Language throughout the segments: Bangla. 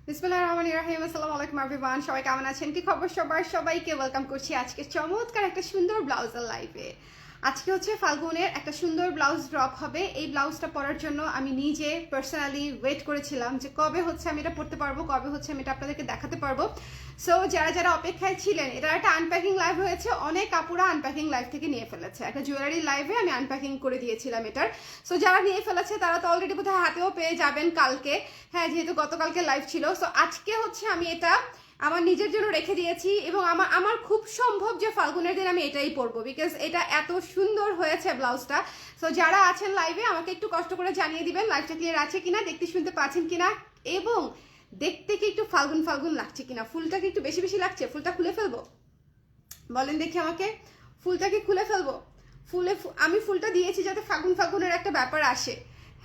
বিসমিল্লাহির রহমানির রহিম। আসসালামু আলাইকুম এভরিওয়ান, সবাই কেমন আছেন? কি খবর সবার? সবাইকে ওয়েলকাম করছি আজকে চমৎকার একটা সুন্দর ব্লাউজের লাইভে। আজকে হচ্ছে ফাল্গুনের একটা সুন্দর ব্লাউজ ড্রপ হবে। এই ব্লাউজটা পরার জন্য আমি নিজে পার্সোনালি ওয়েট করেছিলাম যে কবে হচ্ছে আমি এটা পড়তে পারবো, কবে হচ্ছে আমি এটা আপনাদেরকে দেখাতে পারবো। সো যারা যারা অপেক্ষায় ছিলেন, এটা একটা আনপ্যাকিং লাইভ হয়েছে। অনেক আপুরা আনপ্যাকিং লাইভ থেকে নিয়ে ফেলেছে। একটা জুয়েলারি লাইভে আমি আনপ্যাকিং করে দিয়েছিলাম এটার। সো যারা নিয়ে ফেলেছে তারা তো অলরেডি বোধহয় হাতেও পেয়ে যাবেন কালকে। হ্যাঁ, যেহেতু গতকালকে লাইভ ছিল। সো আজকে হচ্ছে আমি এটা আমার নিজের জন্য রেখে দিয়েছি এবং আমার খুব সম্ভব যে ফাল্গুনের দিন আমি এটাই পরবো, বিকজ এটা এত সুন্দর হয়েছে ব্লাউজটা। সো যারা আছেন লাইভে আমাকে একটু কষ্ট করে জানিয়ে দিবেন লাইভটা ক্লিয়ার আছে কিনা, দেখতে শুনতে পাচ্ছেন কিনা, এবং দেখতে কি একটু ফাল্গুন ফাল্গুন লাগছে কিনা। ফুলটা কি একটু বেশি বেশি লাগছে? ফুলটা খুলে ফেলবো? বলেন দেখি আমাকে, ফুলটা কি খুলে ফেলবো? আমি ফুলটা দিয়েছি যাতে ফাল্গুন ফাল্গুনের একটা ব্যাপার আসে।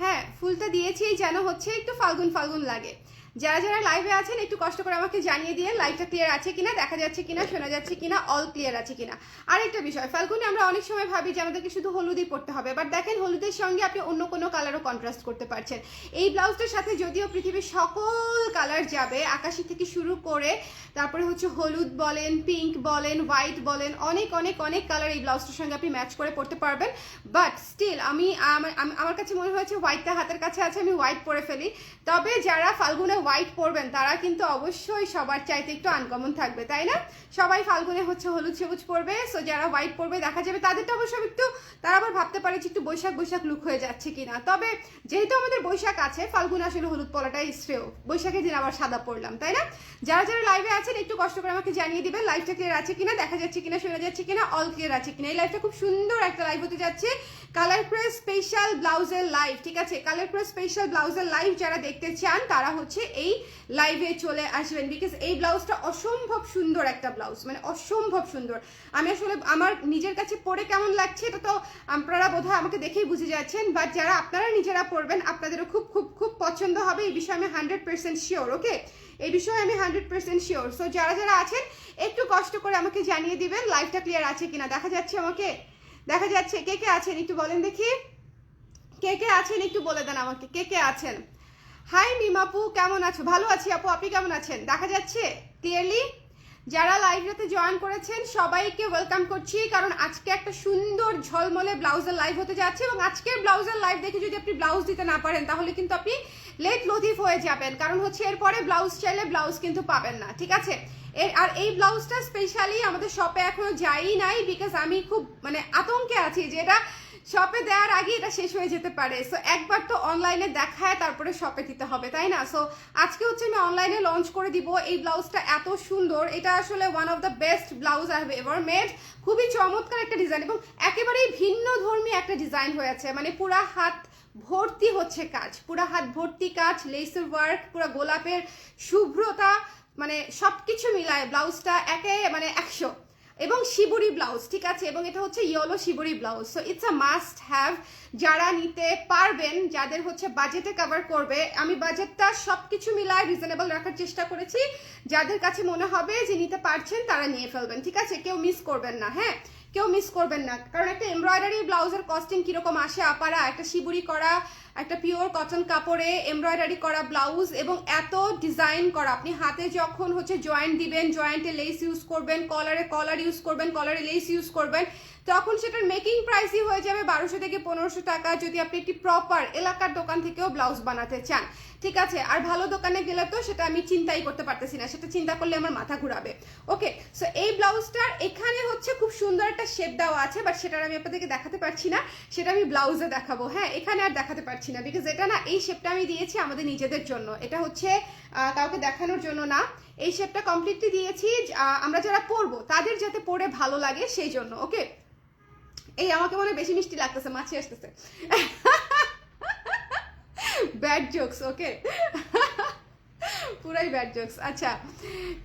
হ্যাঁ, ফুলটা দিয়েছি যেন হচ্ছে একটু ফাল্গুন ফাল্গুন লাগে। যারা যারা লাইভে আছেন একটু কষ্ট করে আমাকে জানিয়ে দিয়ে লাইভটা ক্লিয়ার আছে কিনা, দেখা যাচ্ছে কিনা, শোনা যাচ্ছে কিনা, অল ক্লিয়ার আছে কিনা। আরেকটা বিষয়, ফাল্গুনে আমরা অনেক সময় ভাবি যে আমাদেরকে শুধু হলুদই পড়তে হবে, বাট দেখেন হলুদের সঙ্গে আপনি অন্য কোনো কালারও কন্ট্রাস্ট করতে পারছেন। এই ব্লাউজটার সাথে যদিও পৃথিবীর সকল কালার যাবে, আকাশি থেকে শুরু করে তারপরে হচ্ছে হলুদ বলেন, পিঙ্ক বলেন, হোয়াইট বলেন, অনেক অনেক অনেক কালার এই ব্লাউজটার সঙ্গে আপনি ম্যাচ করে পড়তে পারবেন। বাট স্টিল আমার কাছে মনে হয়েছে হোয়াইটটা হাতের কাছে আছে, আমি হোয়াইট পরে ফেলি। তবে যারা ফাল্গুনে হোয়াইট পরবেন তারা কিন্তু অবশ্যই সবার চাইতে একটু আনকমন থাকবে, তাই না? সবাই ফাল্গুনে হচ্ছে হলুদ সবুজ পরবে। সো যারা হোয়াইট পরবে দেখা যাবে তাদেরটা অবশ্য একটু, তারা আবার ভাবতে পারে যে একটু বৈশাখ বৈশাখ লুক হয়ে যাচ্ছে কিনা। তবে যেহেতু আমাদের বৈশাখ আছে, ফাল্গুন আসলে হলুদ পরাটাই শ্রেয়। বৈশাখের দিন আবার সাদা পরলাম, তাই না? যারা যারা লাইভে আছেন একটু কষ্ট করে আমাকে জানিয়ে দিবেন লাইভটা ক্লিয়ার আছে কিনা, দেখা যাচ্ছে কিনা, শোনা যাচ্ছে কিনা, অল ক্লিয়ার আছে কিনা। এই লাইভটা খুব সুন্দর একটা লাইভ হতে যাচ্ছে, কালার প্রেস স্পেশাল ব্লাউজের লাইভ। ঠিক আছে, কালার প্রেস স্পেশাল ব্লাউজের লাইভ যারা দেখতে চান তারা হচ্ছে এই লাইভে চলে আসবেন, বিকজ এই ব্লাউজটা অসম্ভব সুন্দর একটা ব্লাউজ, মানে অসম্ভব সুন্দর। আমি আসলে আমার নিজের কাছে পরে কেমন লাগছে এটা তো আপনারা বোধহয় আমাকে দেখেই বুঝে যাচ্ছেন, বাট যারা আপনারা নিজেরা পরবেন আপনাদেরও খুব খুব খুব পছন্দ হবে। এই বিষয়ে আমি 100% শিওর। ওকে, এই বিষয়ে আমি 100% শিওর। সো যারা যারা আছেন একটু কষ্ট করে আমাকে জানিয়ে দিবেন লাইভটা ক্লিয়ার আছে কিনা। দেখা যাচ্ছে আমাকে? দেখা যাচ্ছে? কে কে আছেন একটু বলেন দেখি, কে কে আছেন একটু বলে দেন আমাকে, কে কে আছেন? হাই মিমাপু, কেমন আছো? ভালো আছি আপু, আপনি কেমন আছেন? দেখা যাচ্ছে ক্লিয়ারলি? যারা লাইভটাতে জয়েন করেছেন সবাইকে ওয়েলকাম করছি, কারণ আজকে একটা সুন্দর ঝলমলে ব্লাউজের লাইভ হতে যাচ্ছে এবং আজকের ব্লাউজের লাইভ দেখে যদি আপনি ব্লাউজ দিতে না পারেন তাহলে কিন্তু আপনি লেট লতিফ হয়ে যাবেন, কারণ হচ্ছে এরপরে ব্লাউজ চাইলে ব্লাউজ কিন্তু পাবেন না। ঠিক আছে, আর এই ব্লাউজটা স্পেশালি আমাদের শপে এখনো যাই নাই, বিকজ আমি খুব মানে আতঙ্কে আছি যে এটা শপে দেওয়ার আগে এটা শেষ হয়ে যেতে পারে। সো একবার তো অনলাইনে দেখায় তারপরে শপে দিতে হবে, তাই না? সো আজকে হচ্ছে আমি অনলাইনে লঞ্চ করে দিব। এই ব্লাউজটা এত সুন্দর, এটা আসলে one of the best blouse I have ever made. খুবই চমৎকার একটা ডিজাইন এবং একেবারেই ভিন্ন ধর্মী একটা ডিজাইন হয়েছে, মানে পুরা হাত ভর্তি হচ্ছে কাজ, পুরা হাত ভর্তি কাজ, লেসের ওয়ার্ক, পুরা গোলাপের শুভ্রতা, মানে সবকিছু মিলায় ব্লাউজটা একে মানে 100 এবং শিবুরি ব্লাউজ। ঠিক আছে, এবং এটা হচ্ছে yellow shibori blouse. So it's a must have. যারা নিতে পারবেন, যাদের হচ্ছে বাজেটে কভার করবে, আমি বাজেটটা সবকিছু মিলায় রিজনেবল রাখার চেষ্টা করেছি। যাদের কাছে মনে হবে যে নিতে পারছেন তারা নিয়ে ফেলবেন। ঠিক আছে, কেউ মিস করবেন না। হ্যাঁ, কেউ মিস করবেন না, কারণ একটা এমব্রয়ডারি ব্লাউজের কস্টিং কিরকম আসে আপারা, একটা শিবুরি করা, একটা পিওর কটন কাপড়ে এমব্রয়ডারি করা ব্লাউজ এবং এত ডিজাইন করা, আপনি হাতে যখন হচ্ছে জয়েন্ট দিবেন, জয়েন্টে লেস ইউজ করবেন, কলারে কলার ইউজ করবেন, কলারে লেস ইউজ করবেন, তখন সেটার মেকিং প্রাইসই হয়ে যাবে 1200 থেকে 1500 টাকা, যদি আপনি একটি প্রপার এলাকার দোকান থেকেও ব্লাউজ বানাতে চান। ঠিক আছে, আর ভালো দোকানে গেলে তো সেটা আমি চিন্তাই করতে পারতেছি না, সেটা চিন্তা করলে আমার মাথা ঘুরাবে। ওকে, সো এই ব্লাউজটার এখানে হচ্ছে খুব সুন্দর একটা শেপ দেওয়া আছে, বাট সেটা আমি আপনাদেরকে দেখাতে পারছি না, সেটা আমি ব্লাউজে দেখাবো। হ্যাঁ, এখানে আর দেখাতে পারছি না, বিকজ এটা না, এই শেপটা আমি দিয়েছি আমাদের নিজেদের জন্য, এটা হচ্ছে কাউকে দেখানোর জন্য না। এই শেপটা কমপ্লিটলি দিয়েছি আমরা যারা পরবো তাদের যাতে পরে ভালো লাগে সেই জন্য। ওকে, এই আমাকে মনে বেশি মিষ্টি লাগতেছে, মাছি আসতেছে। Bad jokes. ওকে, পুরাই ব্যাড জোকস। আচ্ছা,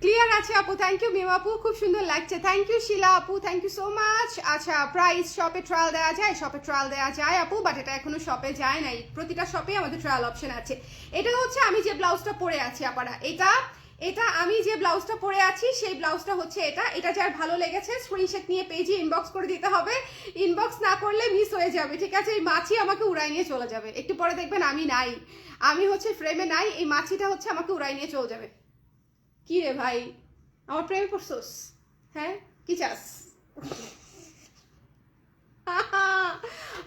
ক্লিয়ার আছে আপু? থ্যাংক ইউ মিম আপু, খুব সুন্দর লাগছে। থ্যাংক ইউ শিলা আপু, থ্যাংক ইউ সো মাচ। আচ্ছা, প্রাইস শপে ট্রায়াল দেওয়া যায়? শপে ট্রায়াল দেওয়া যায় আপু, বাট এটা এখনো শপে যায় নাই। প্রতিটা শপে আমাদের ট্রায়াল অপশন আছে। এটা হচ্ছে আমি যে ব্লাউজটা পরে আছি আপারা, এটা এটা আমি যে ব্লাউজটা পরে আছি সেই ব্লাউজটা হচ্ছে এটা যার ভালো লেগেছে স্ক্রিনশট নিয়ে পেজে ইনবক্স করে দিতে হবে। ইনবক্স না করলে মিস হয়ে যাবে, ঠিক আছে? এই মাছি আমাকে উড়াই নিয়ে চলে যাবে, একটু পরে দেখবেন আমি নাই, আমি হচ্ছে ফ্রেমে নাই, এই মাছিটা হচ্ছে আমাকে উড়াই নিয়ে চলে যাবে। কি রে ভাই, আমার প্রেমে পড়ছোস? হ্যাঁ, কি চাস?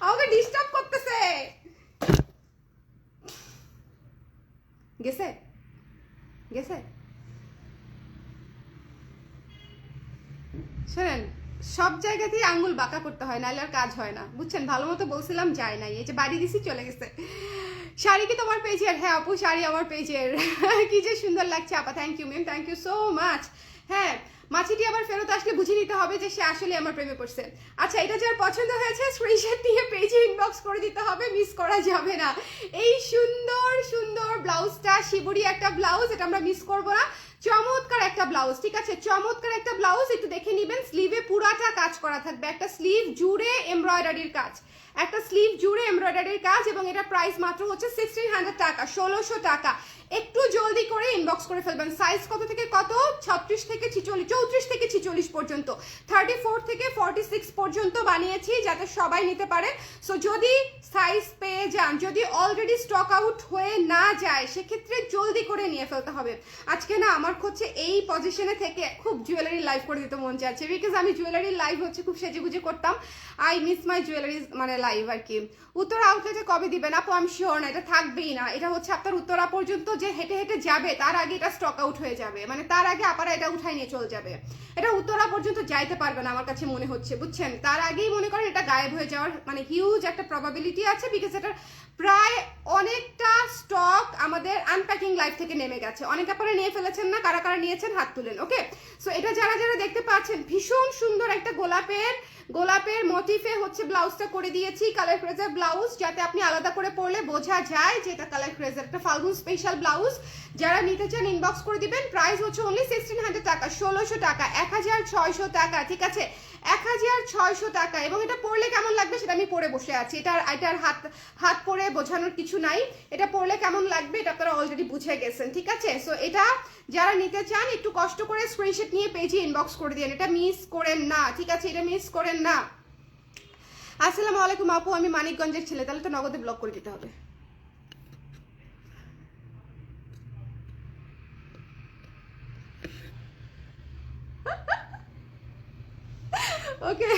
আমাকে ডিস্টার্ব করতেছে। গেছে গেছে শোনেন, সব জায়গাতেই আঙ্গুল বাঁকা করতে হয়, নাহলে আর কাজ হয় না, বুঝছেন? ভালো মতো বলছিলাম, যায় নাই, এই যে বাড়ি দিছি চলে গেছে। শাড়ি কি তোমার পেজের? হ্যাঁ আপু, শাড়ি আমার পেজের। কি যে সুন্দর লাগছে আপা, thank you ma'am, thank you so much. হ্যাঁ, মাছিটি আবার ফেরত আসলে বুঝে নিতে হবে যে সে আসলে আমার প্রেমে পড়ছে। আচ্ছা, এটা যার পছন্দ হয়েছে স্ক্রিনশট নিয়ে পেজে ইনবক্স করে দিতে হবে, মিস করা যাবে না। এই সুন্দর সুন্দর ব্লাউজটা, শিবুরি একটা ব্লাউজ, এটা আমরা মিস করবো না। চমৎকার একটা ব্লাউজ, ঠিক আছে? চমৎকার একটা ব্লাউজ, একটু দেখে নিবেন। স্লিভে পুরাটা কাজ করা থাকবে, একটা স্লিভ জুড়ে এমব্রয়ডারির কাজ, একটা স্লিভ জুড়ে এমব্রয়ডারির কাজ, এবং এটা প্রাইস মাত্র হচ্ছে 1600 টাকা, 1600 টাকা। একটু জলদি করে ইনবক্স করে ফেলবেন। সাইজ কত থেকে কত? 36 থেকে 46, 34 থেকে 46 পর্যন্ত, 34 থেকে 46 পর্যন্ত বানিয়েছি যাতে সবাই নিতে পারে। সো যদি সাইজ পেয়ে যান, যদি অলরেডি স্টক আউট হয়ে না যায়, সেক্ষেত্রে জলদি করে নিয়ে ফেলতে হবে। আজকে না আমার হচ্ছে এই পজিশনে থেকে খুব জুয়েলারি লাইভ করে দিতে মন চাচ্ছে, বিকজ আমি জুয়েলারি লাইভ হচ্ছে খুব সেজেগুজে করতাম। আই মিস মাই জুয়েলারি মানে লাইভ আর কি। উত্তরা আউটলেটে কবে দিবেন আপু? আমি শিওর না, এটা থাকবেই না। এটা হচ্ছে আপনার উত্তরা পর্যন্ত যে হেঁটে হেঁটে যাবে তার আগে এটা স্টক আউট হয়ে যাবে, মানে তার আগে আপারা এটা উঠাই নিয়ে চলে যাবে। এটা উত্তরা পর্যন্ত যাইতে পারবে না আমার কাছে মনে হচ্ছে, বুঝছেন? তার আগেই মনে করেন এটা গায়েব হয়ে যাওয়ার মানে হিউজ একটা প্রবাবিলিটি আছে, বিকজ এটার প্রায় অনেকটা স্টক আমাদের আনপ্যাকিং লাইফ থেকে নেমে গেছে। অনেক আপনারা নিয়ে ফেলেছেন না, কারা কারা নিয়েছেন হাত তুলেন। ওকে, সো এটা যারা যারা দেখতে পাচ্ছেন, ভীষণ সুন্দর একটা গোলাপের মোটিফে হচ্ছে ব্লাউজটা করে দিয়েছি, কালার ক্রেজার ব্লাউজ, যাতে আপনি আলাদা করে পরলে বোঝা যায় যে এটা কালার ক্রেজার, একটা ফাল্গুন স্পেশাল ব্লাউজ। যারা নিতে চান ইনবক্স করে দিবেন। প্রাইস হচ্ছে অনলি 1600 টাকা, 1600 টাকা, 1600 টাকা, ঠিক আছে? 1600 টাকা। এবং এটা পরলে কেমন লাগবে সেটা আমি পরে বসে আছি, এটার হাত পরে বোঝানোর কিছু নাই। এটা পরলে কেমন লাগবে এটা আপনারা অলরেডি বুঝে গেছেন, ঠিক আছে? সো এটা যারা নিতে চান একটু কষ্ট করে স্ক্রিনশট নিয়ে পেজে ইনবক্স করে দিন, এটা মিস করেন না, ঠিক আছে? এটা মিস করেন না। আসসালামু আলাইকুম আপু, আমি মানিকগঞ্জের ছেলে, তাহলে তো নগদে ব্লক করে দিতে হবে। ওকে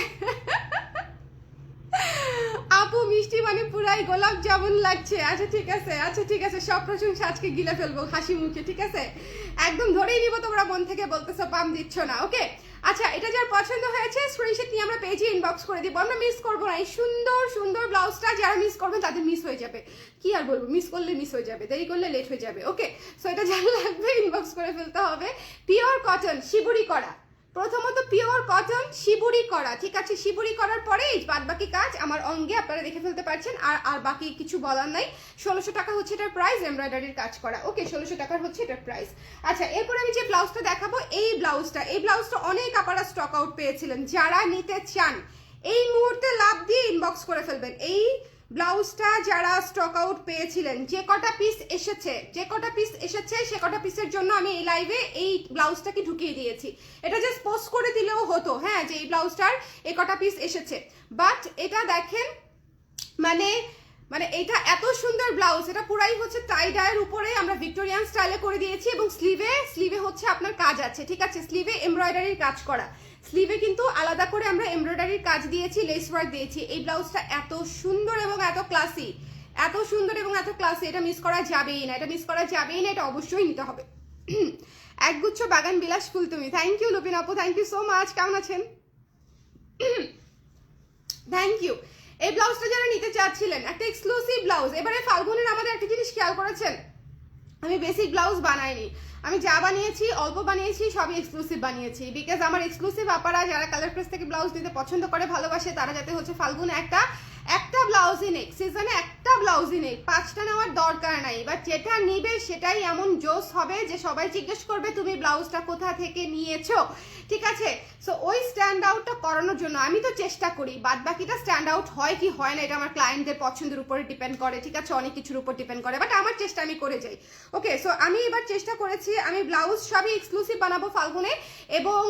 আপু, মিষ্টি মানে পুরাই গোলাপ জামুন লাগছে। আচ্ছা ঠিক আছে, আচ্ছা ঠিক আছে, সব প্রশংসা আজকে গিলে ফেলবো হাসি মুখে, ঠিক আছে? একদম ধরেই নিব, তোমরা মন থেকে বলতেছো পাম দিচ্ছ না। ওকে, আচ্ছা, এটা যার পছন্দ হয়েছে স্ক্রিনশট নিয়ে আমরা পেজে ইনবক্স করে দিব, আমরা মিস করবো না। এই সুন্দর সুন্দর ব্লাউজটা যারা মিস করবেন তাদের মিস হয়ে যাবে, কি আর বলবো, মিস করলে মিস হয়ে যাবে, দেরি করলে লেট হয়ে যাবে। ওকে, সো এটা যারা লাগবে ইনবক্স করে ফেলতে হবে। পিওর কটন, শিবুরি করা, প্রথমত পিওর কটন শিবুরি করা, ঠিক আছে? শিবুরি করার পরে বাদ বাকি কাজ আমার অঙ্গে আপনারা দেখে ফেলতে পারছেন, আর বাকি কিছু বলার নাই। 1600 টাকা হচ্ছে এটার প্রাইস, এমব্রয়ডারির কাজ করা। ওকে, 1600 টাকার হচ্ছে এটার প্রাইস। আচ্ছা, এরপরে আমি যে ব্লাউজটা দেখাবো, এই ব্লাউজটা অনেক আপনারা স্টক আউট পেয়েছিলেন। যারা নিতে চান এই মুহূর্তে লাভ দিয়ে ইনবক্স করে ফেলবেন। এই ব্লাউজটা যারা স্টক আউট পেয়েছিলেন, যে কটা পিস এসেছে সে কটা পিসের জন্য আমি এই লাইভে এই ব্লাউজটাকে ঢুকিয়ে দিয়েছি। এটা জাস্ট পোস্ট করে দিলেও হতো, হ্যাঁ, যে এই ব্লাউজটার এ কটা পিস এসেছে। বাট এটা দেখেন, মানে এটা এত সুন্দর ব্লাউজ, এটা পুরাই হচ্ছে টাই ডায়ের উপরে আমরা ভিক্টোরিয়ান স্টাইলে করে দিয়েছি, এবং স্লিভে হচ্ছে আপনার কাজ আছে, ঠিক আছে? স্লিভে এমব্রয়ডারির কাজ করা, স্লিভে কিন্তু আলাদা করে আমরা এমব্রয়ডারির কাজ দিয়েছি, লেস ওয়ার্ক দিয়েছি। এই ব্লাউজটা এত সুন্দর এবং এত ক্লাসি, এটা মিস করা যাবেই না, এটা অবশ্যই নিতে হবে। একগুচ্ছ বাগান বিলাস ফুল তুমি, থ্যাংক ইউ লুপিন আপু, থ্যাংক ইউ সো মাচ। কেমন আছেন? Thank you. এই ব্লাউজটা যারা নিতে চাচ্ছিলেন, একটা এক্সক্লুসিভ ব্লাউজ। এবারে ফাল্গুনের আমাদের একটা জিনিস খেয়াল করেছেন, আমি বেসিক ব্লাউজ বানাইনি, আমি যা বানিয়েছি অল্প বানিয়েছি, সবই এক্সক্লুসিভ বানিয়েছি, বিকজ আমার এক্সক্লুসিভ আপারা যারা কালার প্রেস থেকে ব্লাউজ নিতে পছন্দ করে, ভালোবাসে, তারা যাতে হচ্ছে ফাল্গুন একটা ব্লাউজই নেক, সিজনে একটা একটা ব্লাউজই নেই, 5টা নেওয়ার দরকার নাই, বাট যেটা নিবে সেটাই এমন জোস হবে যে সবাই জিজ্ঞেস করবে তুমি ব্লাউজটা কোথা থেকে নিয়েছো, ঠিক আছে? সো ওই স্ট্যান্ড আউটটা করানোর জন্য আমি তো চেষ্টা করি, বাদ বাকিটা স্ট্যান্ড আউট হয় কি হয় না এটা আমার ক্লায়েন্টদের পছন্দের উপরে ডিপেন্ড করে, ঠিক আছে, অনেক কিছুর উপর ডিপেন্ড করে, বাট আমার চেষ্টা আমি করে যাই। ওকে, সো আমি এবার চেষ্টা করেছি আমি ব্লাউজ সবই এক্সক্লুসিভ বানাবো ফাল্গুনে, এবং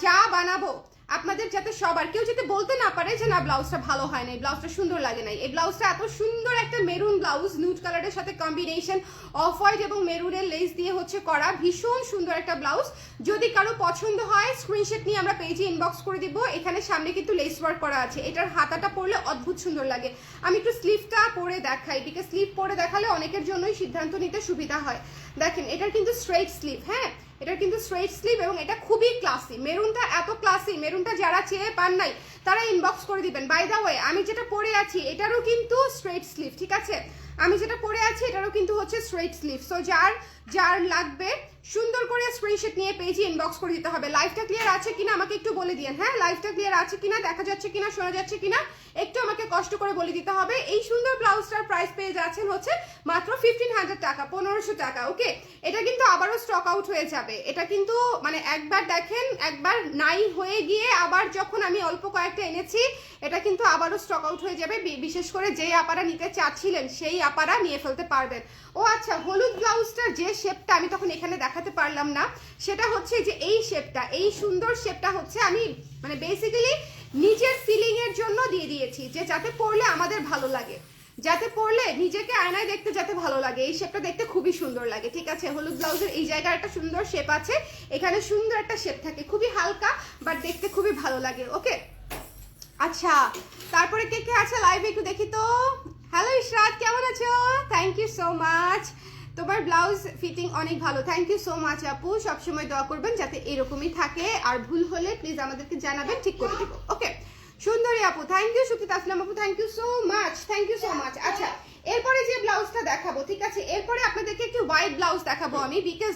যা বানাবো আপনাদের যাতে সবার কেউ যাতে বলতে না পারে যে না ব্লাউজটা ভালো হয় না, এই ব্লাউজটা সুন্দর লাগে না। এই ব্লাউজটা এত সুন্দর একটা মেরুন ব্লাউজ, নিউড কালারের সাথে কম্বিনেশন অফ হোয়াইট এবং মেরুনের লেস দিয়ে হচ্ছে করা, ভীষণ সুন্দর একটা ব্লাউজ। যদি কারো পছন্দ হয় স্ক্রিনশট নিয়ে আমরা পেজে ইনবক্স করে দিব। এখানে সামনে কিন্তু লেস ওয়ার্ক করা আছে, এটার হাতাটা পরলে অদ্ভুত সুন্দর লাগে। আমি একটু স্লিভটা পরে দেখাই, বিকজ স্লিভ পরে দেখালে অনেকের জন্যই সিদ্ধান্ত নিতে সুবিধা হয়। দেখেন এটার কিন্তু স্ট্রেইট স্লিভ, হ্যাঁ এটার কিন্তু স্ট্রেইট স্লিভ, এবং এটা খুবই ক্লাসি। মেরুনটা এত ক্লাসি, মেরুনটা যারা চেয়ে পান নাই তারা ইনবক্স করে দিবেন। বাই দা ওয়ে আমি যেটা পরে আছি এটারও কিন্তু স্ট্রেইট স্লিভ, ঠিক আছে, আমি যেটা পরে আছি এটারও কিন্তু হচ্ছে স্ট্রেইট স্লিভ। সো যার লাগবে সুন্দর করে স্ক্রিনশট নিয়ে পেজে ইনবক্স করে দিতে হবে। লাইভটা ক্লিয়ার আছে কিনা আমাকে একটু বলে দিন, হ্যাঁ লাইভটা ক্লিয়ার আছে কিনা, দেখা যাচ্ছে কিনা, শোনা যাচ্ছে কিনা, একটু আমাকে কষ্ট করে বলে দিতে হবে। এই সুন্দর ব্লাউজটার প্রাইস পেয়ে যাচ্ছেন হচ্ছে মাত্র 1500 টাকা, 1500 টাকা। ওকে, এটা কিন্তু আবারও স্টক আউট হয়ে যাবে, এটা কিন্তু মানে একবার দেখেন একবার নাই হয়ে গিয়ে আবার যখন আমি অল্প কয়েকটা এনেছি এটা কিন্তু আবারও স্টক আউট হয়ে যাবে। বিশেষ করে যেই আপারা নিতে চাচ্ছিলেন সেই আপারা নিয়ে ফেলতে পারবেন। ও আচ্ছা, হলুদ ব্লাউজটার যে শেপটা আমি তখন এখানে দেখাতে পারলাম না, সেটা হচ্ছে যে এই শেপটা, এই সুন্দর শেপটা হচ্ছে আমি মানে বেসিক্যালি নিজের ফিলিং এর জন্য দিয়ে দিয়েছি, যে যাতে পরলে আমাদের ভালো লাগে, যাতে পরলে নিজেকে আয়নায় দেখতে যাতে ভালো লাগে। এই শেপটা দেখতে খুবই সুন্দর লাগে, ঠিক আছে। হলুদ ব্লাউজের এই জায়গায় একটা সুন্দর শেপ আছে, এখানে সুন্দর একটা শেপ থাকে, খুবই হালকা বাট দেখতে খুবই ভালো লাগে। ওকে, আচ্ছা তারপরে কে কে আছে লাইভে একটু দেখি তো। হ্যালো ইশরাত, কেমন আছো? থ্যাংক ইউ সো মাচ, তোমার ব্লাউজ ফিটিং অনেক ভালো, থ্যাংক ইউ সো মাচ আপু। সবসময় দোয়া করবেন যাতে এরকমই থাকে, আর ভুল হলে প্লিজ আমাদেরকে জানাবেন, ঠিক করে দিব। ওকে, সুন্দরী আপু থ্যাংক ইউ, সুকিত আসলাম আপু thank you so much, thank you so much. আচ্ছা এরপরে যে ব্লাউজটা দেখাবো, ঠিক আছে, এরপরে আপনাদেরকে একটু হোয়াইট ব্লাউজ দেখাবো আমি, বিকজ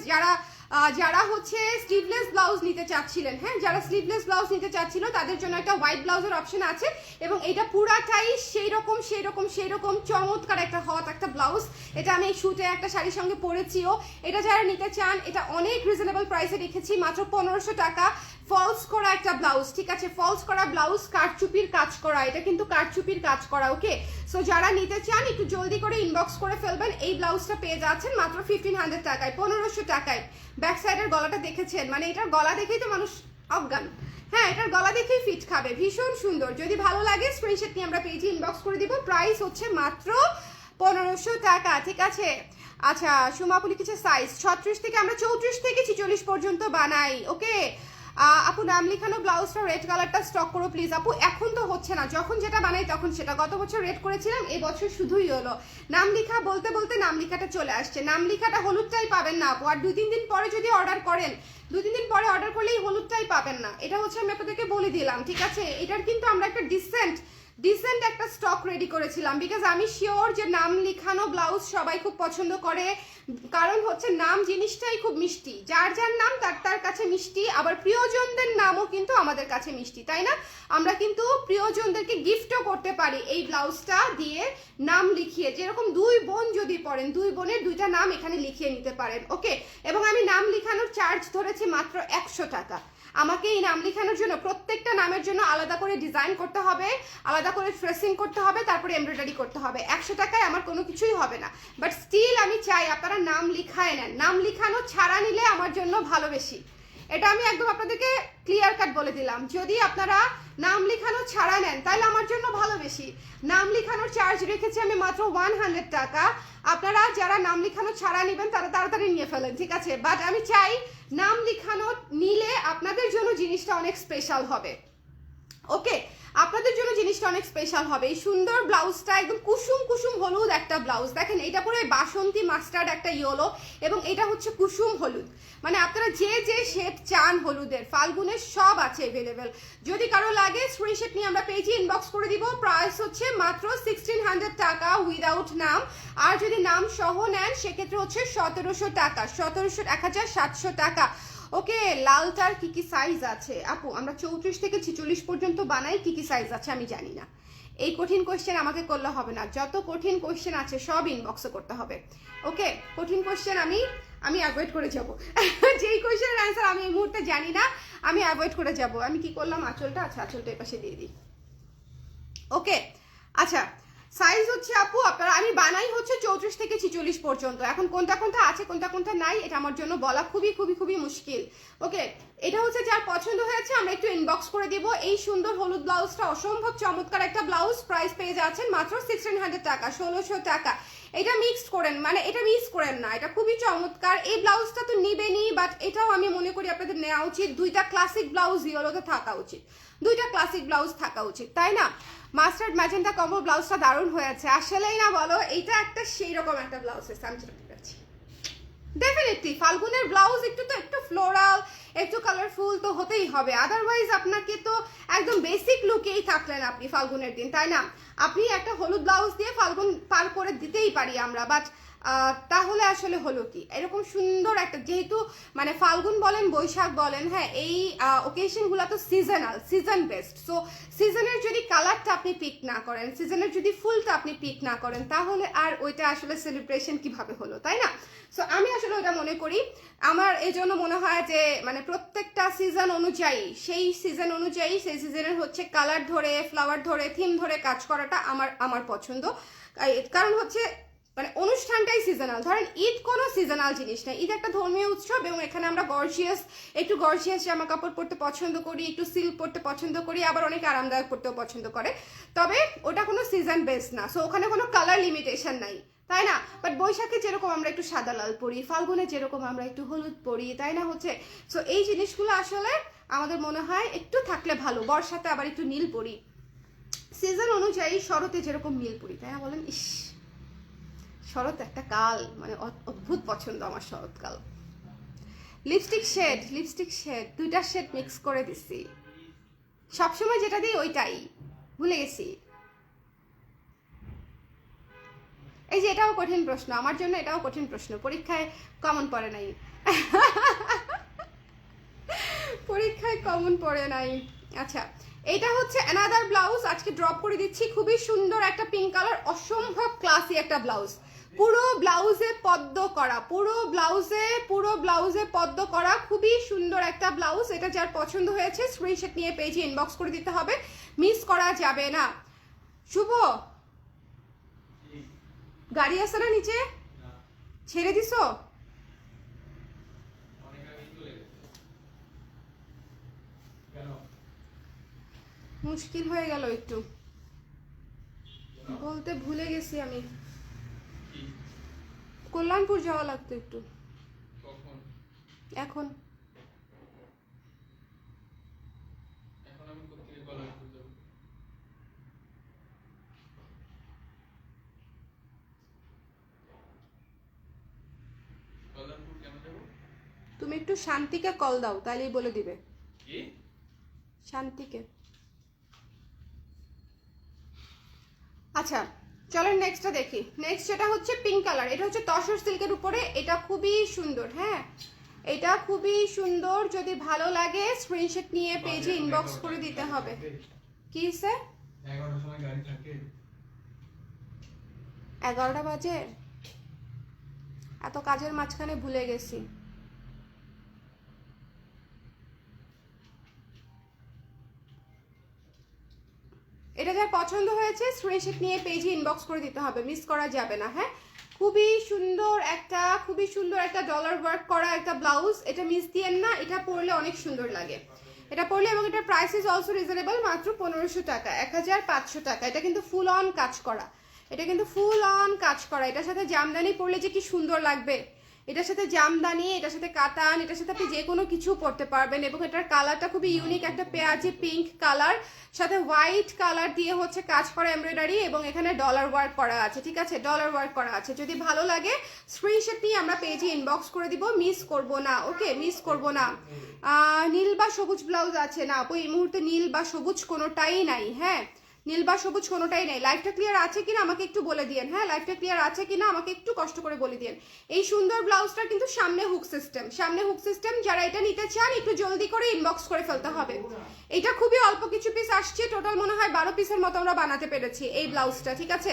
যারা হচ্ছে স্লিভলেস ব্লাউজ নিতে চাচ্ছিলেন, হ্যাঁ যারা স্লিভলেস ব্লাউজ নিতে চাচ্ছিল তাদের জন্য একটা হোয়াইট ব্লাউজের অপশন আছে, এবং এটা পুরাটাই সেই রকম চমৎকার একটা হট একটা ব্লাউজ। এটা আমি এই শুটে একটা শাড়ির সঙ্গে পরেছিও। এটা যারা নিতে চান এটা অনেক রিজনেবল প্রাইসে রেখেছি, মাত্র 1500 টাকা। ফলস করা একটা ব্লাউজ, ঠিক আছে, ফলস করা ব্লাউজ, কারচুপির কাজ করা, এটা কিন্তু কারচুপির কাজ করা। ওকে, সো যারা নিতে চান একটু জলদি করে ইনবক্স করে ফেলবেন। এই ব্লাউজটা পেয়ে যাচ্ছেন মাত্র 1500 টাকায়, 1500 টাকায়। ব্যাক সাইডের গলাটা দেখেছেন, মানে এটার গলা দেখেই তো মানুষ অজ্ঞান, হ্যাঁ এটার গলা দেখেই ফিট খাবে, ভীষণ সুন্দর। যদি ভালো লাগে স্ক্রিনশট নিয়ে আমরা পেজে ইনবক্স করে দিব। প্রাইস হচ্ছে মাত্র 1500 টাকা, ঠিক আছে। আচ্ছা সুমাপু লিখেছে সাইজ 36 থেকে আমরা 34 থেকে 46 পর্যন্ত বানাই। ওকে আপু নাম লিখানো ব্লাউজটা রেড কালারটা স্টক করো প্লিজ। আপু এখন তো হচ্ছে না, যখন যেটা বানাই তখন সেটা। গত বছর রেড করেছিলাম, এই বছর শুধুই হলো নাম লিখা, বলতে বলতে নাম লিখাটা চলে আসছে। নাম লিখাটা হলুদটাই পাবেন না আপু, আর 2-3 দিন পরে যদি অর্ডার করেন, 2-3 দিন পরে অর্ডার করলেই হলুদটাই পাবেন না। এটা হচ্ছে আমি আপনাদেরকে বলে দিলাম, ঠিক আছে। এটার কিন্তু আমরা একটা ডিসেন্ট একটা স্টক রেডি করেছিলাম, বিকজ আমি শিওর যে নাম লিখানো ব্লাউজ সবাই খুব পছন্দ করে, কারণ হচ্ছে নাম জিনিসটাই খুব মিষ্টি, যার যার নাম তার কাছে মিষ্টি, আবার প্রিয়জনদের নামও কিন্তু আমাদের কাছে মিষ্টি, তাই না? আমরা কিন্তু প্রিয়জনদেরকে গিফটও করতে পারি এই ব্লাউজটা দিয়ে নাম লিখিয়ে, যেরকম 2 বোন যদি পড়েন 2 বোনের 2টা নাম এখানে লিখিয়ে নিতে পারেন। ওকে, এবং আমি নাম লিখানোর চার্জ ধরেছি মাত্র 100 টাকা। আমাকে এই নাম লেখানোর জন্য প্রত্যেকটা নামের জন্য আলাদা করে ডিজাইন করতে হবে, আলাদা করে ট্রেসিং করতে হবে, তারপরে এমব্রয়ডারি করতে হবে। 100 টাকায় আমার কোনো কিছুই হবে না, বাট স্টিল আমি চাই আপনারা নাম লিখায় নেন। নাম লিখানো ছাড়া নিলে আমার জন্য ভালো বেশি, এটা আমি একদম আপনাদেরকে ক্লিয়ার কাট বলে দিলাম। যদি আপনারা নাম লিখানো ছাড়া নেন তাহলে আমার জন্য ভালো বেশি। নাম লিখানোর চার্জ রেখেছি আমি মাত্র 100 টাকা। আপনারা যারা নাম লিখানো ছাড়া নেবেন তারা তাড়াতাড়ি নিয়ে ফেলেন, ঠিক আছে। বাট আমি চাই নাম লিখানো নিলে আপনাদের জন্য জিনিসটা অনেক স্পেশাল হবে। ওকে, আপনাদের জন্য জিনিসটা অনেক স্পেশাল হবে। এই সুন্দর ব্লাউজটা একদম কুসুম কুসুম হলুদ একটা ব্লাউজ, দেখেন এটা পুরো বাসন্তী মাস্টার্ড একটা ইয়েলো, এবং এটা হচ্ছে কুসুম হলুদ। মানে আপনারা যে যে শেড চান হলুদের, ফাল্গুনের সব আছে अवेलेबल। যদি কারো লাগে স্ক্রিনশট নিয়ে আমরা পেজে ইনবক্স করে দিব। প্রাইস হচ্ছে মাত্র 1600 টাকা উইদাউট নাম, আর যদি নাম সহ নেন সেক্ষেত্রে হচ্ছে 1700 টাকা, 1700 টাকা। ওকে, লালটার কি কি সাইজ আছে আপু? আমরা 34 থেকে 46 পর্যন্ত বানাই, কি কি সাইজ আছে আমি জানি না। এই কঠিন কোয়েশ্চেন আমাকে করলে হবে না, যত কঠিন কোয়েশ্চেন আছে সব ইনবক্সে করতে হবে। ওকে, কঠিন কোয়েশ্চেন আমি অ্যাভয়েড করে যাব। যেই কোয়েশ্চেনের অ্যান্সার আমি এই মুহূর্তে জানি না আমি অ্যাভয়েড করে যাব। আমি কি করলাম, আঁচলটা, আচ্ছা আঁচলটা এই পাশে দিয়ে দিই। ওকে, আচ্ছা সাইজ হচ্ছে আপু আপনারা, আমি বানাই হচ্ছে 34 থেকে 46 পর্যন্ত। এখন কোনটা কোনটা আছে কোনটা কোনটা নাই এটা আমার জন্য বলা খুবই খুবই খুবই মুশকিল। ওকে, এটা হচ্ছে যার পছন্দ হয়েছে আমরা একটু ইনবক্স করে দিব। এই সুন্দর হলুদ ব্লাউজটা অসম্ভব চমৎকার একটা ব্লাউজ, প্রাইস পেয়ে যাচ্ছেন মাত্র 1600 টাকা, 1600 টাকা। এটা মিক্সড করেন, মানে এটা মিক্স করেন না, এটা খুবই চমৎকার। এই ব্লাউজটা তো নিবেনই, বাট এটাও আমি মনে করি আপনাদের নেওয়া উচিত। দুইটা ক্লাসিক ব্লাউজ ইয়েলোতে থাকা উচিত, দুইটা ক্লাসিক ব্লাউজ থাকা উচিত, তাই না? মাস্টার্ড ম্যাজেন্টা কম্বো ব্লাউজটা দারুণ হয়েছে, আসলেই না বলো? এইটা একটা সেই রকম একটা ব্লাউজ হয়েছে, আমি যেটা বলছি ডেফিনেটলি ফাল্গুনের ব্লাউজ একটু ফ্লোরাল, একটু কালারফুল তো হতেই হবে, আদারওয়াইজ আপনাকে তো একদম বেসিক লুকেই থাকলেন আপনি ফাল্গুনের দিন, তাই না? আপনি একটা হলুদ ব্লাউজ দিয়ে ফাল্গুন পার করে দিতেই পারি আমরা, বাট তাহলে আসলে হলো কি, এরকম সুন্দর একটা, যেহেতু মানে ফাল্গুন বলেন বৈশাখ বলেন, হ্যাঁ এই ওকেশনগুলো তো সিজনাল, সিজন বেসড। সো সিজনের যদি কালারটা আপনি পিক না করেন, সিজনের যদি ফুলটা আপনি পিক না করেন, তাহলে আর ওইটা আসলে সেলিব্রেশন কিভাবে হলো, তাই না? সো আমি আসলে ওইটা মনে করি, আমার এই জন্য মনে হয় যে মানে প্রত্যেকটা সিজন অনুযায়ী, সেই সিজন অনুযায়ী সেই সিজনের হচ্ছে কালার ধরে, ফ্লাওয়ার ধরে, থিম ধরে কাজ করাটা আমার পছন্দ। কারণ হচ্ছে মানে অনুষ্ঠানটাই সিজনাল। ধরেন ঈদ কোনো সিজনাল জিনিস না, ঈদ একটা ধর্মীয় উৎসব এবং এখানে আমরা একটু গর্জিয়াস জামা কাপড় পরতে পছন্দ করি, একটু সিল্ক পরতে পছন্দ করি, আবার অনেক আরামদায়ক পরতেও পছন্দ করে, তবে ওটা কোনো সিজন বেস না। সো ওখানে কোনো কালার লিমিটেশন নাই, তাই না? বাট বৈশাখে যেরকম আমরা একটু সাদা লাল পরি, ফাল্গুনে যেরকম আমরা একটু হলুদ পরি, তাই না হচ্ছে? সো এই জিনিসগুলো আসলে আমাদের মনে হয় একটু থাকলে ভালো। বর্ষাতে আবার একটু নীল পরি, সিজন অনুযায়ী শরতে যেরকম নীল পরি, তাই না? বলেন, ইস শরৎ একটা কাল, মানে অদ্ভুত পছন্দ আমার শরৎকাল। লিপস্টিক শেড দুইটা শেড মিক্স করে দিছি, সবসময় যেটা দিই ওইটাই, ভুলে গেছি। এই যে এটাও কঠিন প্রশ্ন আমার জন্য, এটাও কঠিন প্রশ্ন, পরীক্ষায় কমন পড়ে নাই। পরীক্ষায় কমন পড়ে নাই। আচ্ছা, এটা হচ্ছে অ্যানাদার ব্লাউজ, আজকে ড্রপ করে দিচ্ছি, খুবই সুন্দর একটা পিঙ্ক কালার, অসম্ভব ক্লাসি একটা ব্লাউজ, পুরো ব্লাউজে পদ্ম করা, পুরো ব্লাউজে পদ্ম করা, খুবই সুন্দর একটা ব্লাউজ। এটা যার পছন্দ হয়েছে স্ক্রিনশট নিয়ে পেজে ইনবক্স করে দিতে হবে, মিস করা যাবে না। শুভ, গাড়ি আছে না নিচে, ছেড়ে দিছো? মুশকিল হয়ে গেল একটু, বলতে ভুলে গেছি আমি, কল্যাণপুর যাওয়া লাগতো একটু। এখন তুমি একটু শান্তিকে কল দাও, তাহলেই বলে দিবে। শান্তিকে। আচ্ছা চলেন নেক্সটটা দেখি। নেক্সট যেটা হচ্ছে পিঙ্ক কালার, এটা হচ্ছে তসর সিল্কের উপরে, এটা খুবই সুন্দর, হ্যাঁ এটা খুবই সুন্দর, যদি ভালো লাগে স্ক্রিনশট নিয়ে পেজে ইনবক্স করে দিতে হবে। কি স্যার 11টার সময় গাড়ি থাকে? 11টা বাজে? এত কাজের মাঝখানে ভুলে গেছি। এটা যার পছন্দ হয়েছে স্ক্রিনশট নিয়ে পেজে ইনবক্স করে দিতে হবে, মিস করা যাবে না। হ্যাঁ খুবই সুন্দর একটা ডলার ওয়ার্ক করা একটা ব্লাউজ, এটা মিস দিয়েন না, এটা পরলে অনেক সুন্দর লাগে এটা পরলে, এবং এটার প্রাইস ইজ অলসো রিজনেবল, মাত্র 1500 টাকা, 1500 টাকা। এটা কিন্তু ফুল অন কাজ করা, এটার সাথে জামদানি পরলে যে কি সুন্দর লাগবে, এটার সাথে জামদানি, এটার সাথে কাতান, এটার সাথে আপনি যে কোনো কিছু পরতে পারবেন, এবং এটার কালারটা খুবই ইউনিক, একটা পেঁয়াজি পিঙ্ক কালার, সাথে হোয়াইট কালার দিয়ে হচ্ছে কাজ করা এমব্রয়ডারি, এবং এখানে ডলার ওয়ার্ক করা আছে, ঠিক আছে, ডলার ওয়ার্ক করা আছে। যদি ভালো লাগে স্ক্রিনশট নিয়ে আমরা পেজে ইনবক্স করে দিব, মিস করব না, ওকে মিস করব না। নীল বা সবুজ ব্লাউজ আছে না আপু? এই মুহূর্তে নীল বা সবুজ কোনোটাই নাই। হ্যাঁ নীল বা সবুজ কোনোটাই নেই। লাইফটা ক্লিয়ার আছে কিনা আমাকে একটু বলে দিয়েন। হ্যাঁ, লাইফটা ক্লিয়ার আছে কিনা আমাকে একটু কষ্ট করে বলে দিয়েন। এই সুন্দর ব্লাউজটা কিন্তু সামনে হুক সিস্টেম, যারা এটা নিতে চান একটু জলদি করে ইনবক্স করে ফেলতে হবে। এটা খুবই অল্প কিছু পিস আসছে, টোটাল মনে হয় 12 পিসের মতো আমরা বানাতে পেরেছি এই ব্লাউজটা, ঠিক আছে।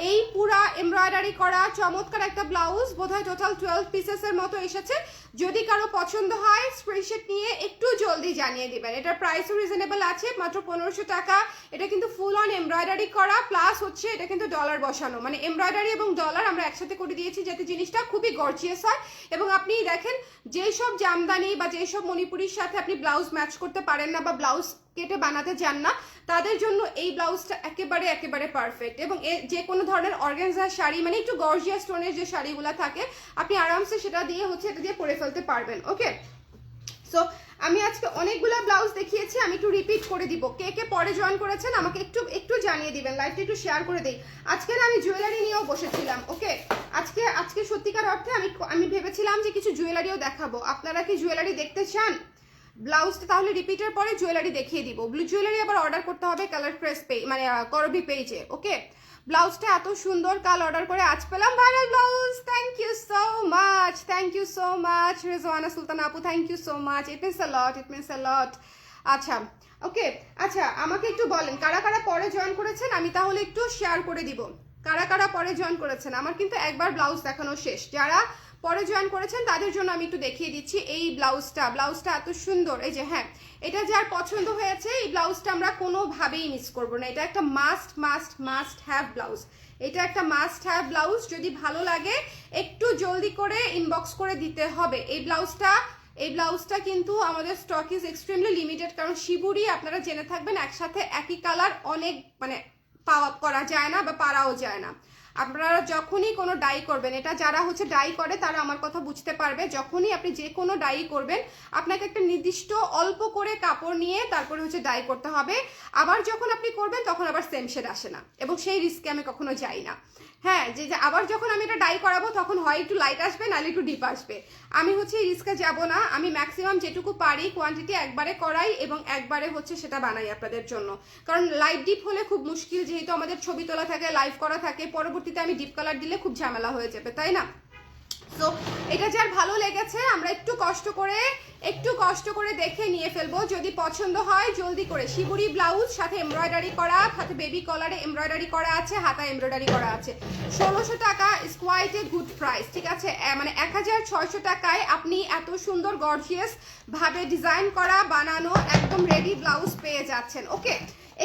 এই পুরা এমব্রয়ডারি করা চমৎকার একটা ব্লাউজ, বোধহয় টোটাল 12 পিসেসের মতো এসেছে। যদি কারো পছন্দ হয় স্ক্রিনশট নিয়ে একটু জলদি জানিয়ে দিবেন। এটার প্রাইসও রিজনেবল আছে, মাত্র 1500 টাকা। এটা কিন্তু ফুল অন এমব্রয়ডারি করা, প্লাস হচ্ছে এটা কিন্তু ডলার বসানো, মানে এমব্রয়ডারি এবং ডলার আমরা একসাথে করে দিয়েছি যাতে জিনিসটা খুবই গর্জিয়াস হয়। এবং আপনি দেখেন যেসব জামদানি বা যেসব মণিপুরির সাথে আপনি ব্লাউজ ম্যাচ করতে পারেন না বা ব্লাউজ কেটে বানাতে চান না, তাদের জন্য এই ব্লাউজটা একেবারে পারফেক্ট। এবং যে কোনো ধরনের অর্গানজার শাড়ি, মানে একটু গর্জিয়াস টোনের যে শাড়িগুলো থাকে, আপনি আরামসে সেটা দিয়ে হচ্ছে এটা দিয়ে পরে ফেলতে পারবেন। ওকে, সো আমি আজকে অনেকগুলো ব্লাউজ দেখিয়েছি, আমি একটু রিপিট করে দিব। কে কে পরে জয়েন করেছেন আমাকে একটু জানিয়ে দিবেন, লাইভটা একটু শেয়ার করে দিই। আজকে আমি জুয়েলারি নিয়েও বসেছিলাম। ওকে, আজকে সত্যিকার অর্থে আমি ভেবেছিলাম যে কিছু জুয়েলারিও দেখাবো। আপনারা কি জুয়েলারি দেখতে চান? ব্লাউজটা তাহলে রিপিটের পরে জুয়েলারি দেখিয়ে দিব। ব্লু জুয়েলারি আবার অর্ডার করতে হবে কালার প্রেস মানে করবি পেজে। ওকে, ব্লাউজটা এত সুন্দর, কাল অর্ডার করে আজ পেলাম viral blouse. Thank you so much Rezwana Sultana আপু, thank you so much. It means a lot. আচ্ছা, ওকে, আচ্ছা আমাকে একটু বলেন কারা কারা পরে জয়েন করেছেন, আমি তাহলে একটু শেয়ার করে দিব কারা কারা পরে জয়েন করেছেন। আমার কিন্তু একবার ব্লাউজ দেখানো শেষ। যারা পরে জয়েন করেছেন তাদের জন্য আমি একটু দেখিয়ে দিচ্ছি এই ব্লাউজটা এত সুন্দর। এই যে হ্যাঁ, এটা যার পছন্দ হয়েছে এই ব্লাউজটা আমরা কোনোভাবেই মিস করবো না। এটা একটা মাস্ট হ্যাভ ব্লাউজ। এটা একটা মাস্ট হ্যাভ ব্লাউজ। যদি ভালো লাগে একটু জলদি করে ইনবক্স করে দিতে হবে। এই ব্লাউজটা কিন্তু আমাদের স্টক ইজ এক্সট্রিমলি লিমিটেড, কারণ শিবুরি আপনারা জেনে থাকবেন একসাথে একই কালার অনেক মানে পাওয়া করা যায় না বা পারাও যায় না। আপনারা যখনই কোনো ডাই করবেন, এটা যারা হচ্ছে ডাই করে তারা আমার কথা বুঝতে পারবে, যখনই আপনি যে কোনো ডাই করবেন আপনাকে একটা নির্দিষ্ট অল্প করে কাপড় নিয়ে তারপরে হচ্ছে ডাই করতে হবে। আবার যখন আপনি করবেন তখন আবার সেম শেড আসে না, এবং সেই রিস্কে আমি কখনো যাই না। হ্যাঁ, যে আবার যখন আমি এটা ডাই করাবো তখন হয় একটু লাইট আসবে নাহলে একটু ডিপ আসবে। আমি হচ্ছে এই রিস্কে যাব না। আমি ম্যাক্সিমাম যেটুকু পারি কোয়ান্টিটি একবারে করাই এবং একবারে হচ্ছে সেটা বানাই আপনাদের জন্য। কারণ লাইট ডিপ হলে খুব মুশকিল, যেহেতু আমাদের ছবি তোলা থাকে, লাইভ করা থাকে, পরবর্তীতে আমি ডিপ কালার দিলে খুব ঝামেলা হয়ে যাবে, তাই না? তো এটা যার ভালো লেগেছে আমরা একটু কষ্ট করে দেখে নিয়ে ফেলবো। যদি পছন্দ হয় জলদি করে। শিবুরি ব্লাউজ, সাথে এমব্রয়ডারি করা, সাথে বেবি কলারে এমব্রয়ডারি করা আছে, হাতা এমব্রয়ডারি করা আছে। 1600 টাকা is quite a good price, ঠিক আছে। মানে 1600 টাকায় আপনি এত সুন্দর গর্জিয়াস ভাবে ডিজাইন করা বানানো একদম রেডি ব্লাউজ পেয়ে যাচ্ছেন। ওকে,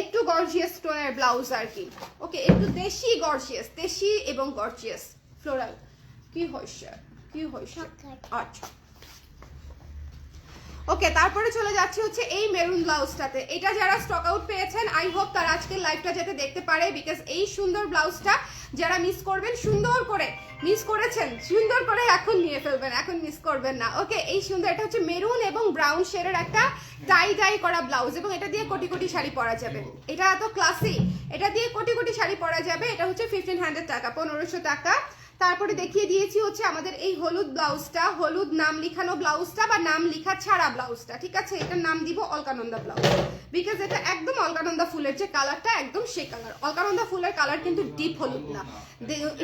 একটু গর্জিয়াস টোনের ব্লাউজ আর কি। ওকে, একটু দেশি এবং গর্জিয়াস ফ্লোরাল। কি হয়েছে আচ্ছা, ওকে, তারপরে চলে যাচ্ছে হচ্ছে এই মেরুন ব্লাউজটাতে। এটা যারা স্টক আউট পেয়েছেন আই হোপ তারা আজকের লাইভটা যাতে দেখতে পারে, বিকজ এই সুন্দর ব্লাউজটা যারা মিস করবেন, মিস করেছেন সুন্দর করে এখন নিয়ে ফেলবেন, এখন মিস করবেন না। ওকে, এই সুন্দর, এটা হচ্ছে মেরুন এবং ব্রাউন শেডের একটা টাই করা ব্লাউজ, এবং এটা দিয়ে কোটি শাড়ি পরা যাবে। এটা এত ক্লাসি, এটা দিয়ে কোটি শাড়ি পরা যাবে। এটা হচ্ছে 1500 টাকা, 1500 টাকা। তারপরে দেখিয়ে দিয়েছি হচ্ছে আমাদের এই হলুদ ব্লাউজটা, হলুদ নাম লিখানো ব্লাউজটা বা নাম লিখা ছাড়া ব্লাউজটা, ঠিক আছে। এটার নাম দিব অলকানন্দা ব্লাউজ, বিকজ এটা একদম অলকানন্দা ফুলের যে কালারটা একদম সেই কালার। অলকানন্দা ফুলের কালার কিন্তু ডিপ হলুদ না,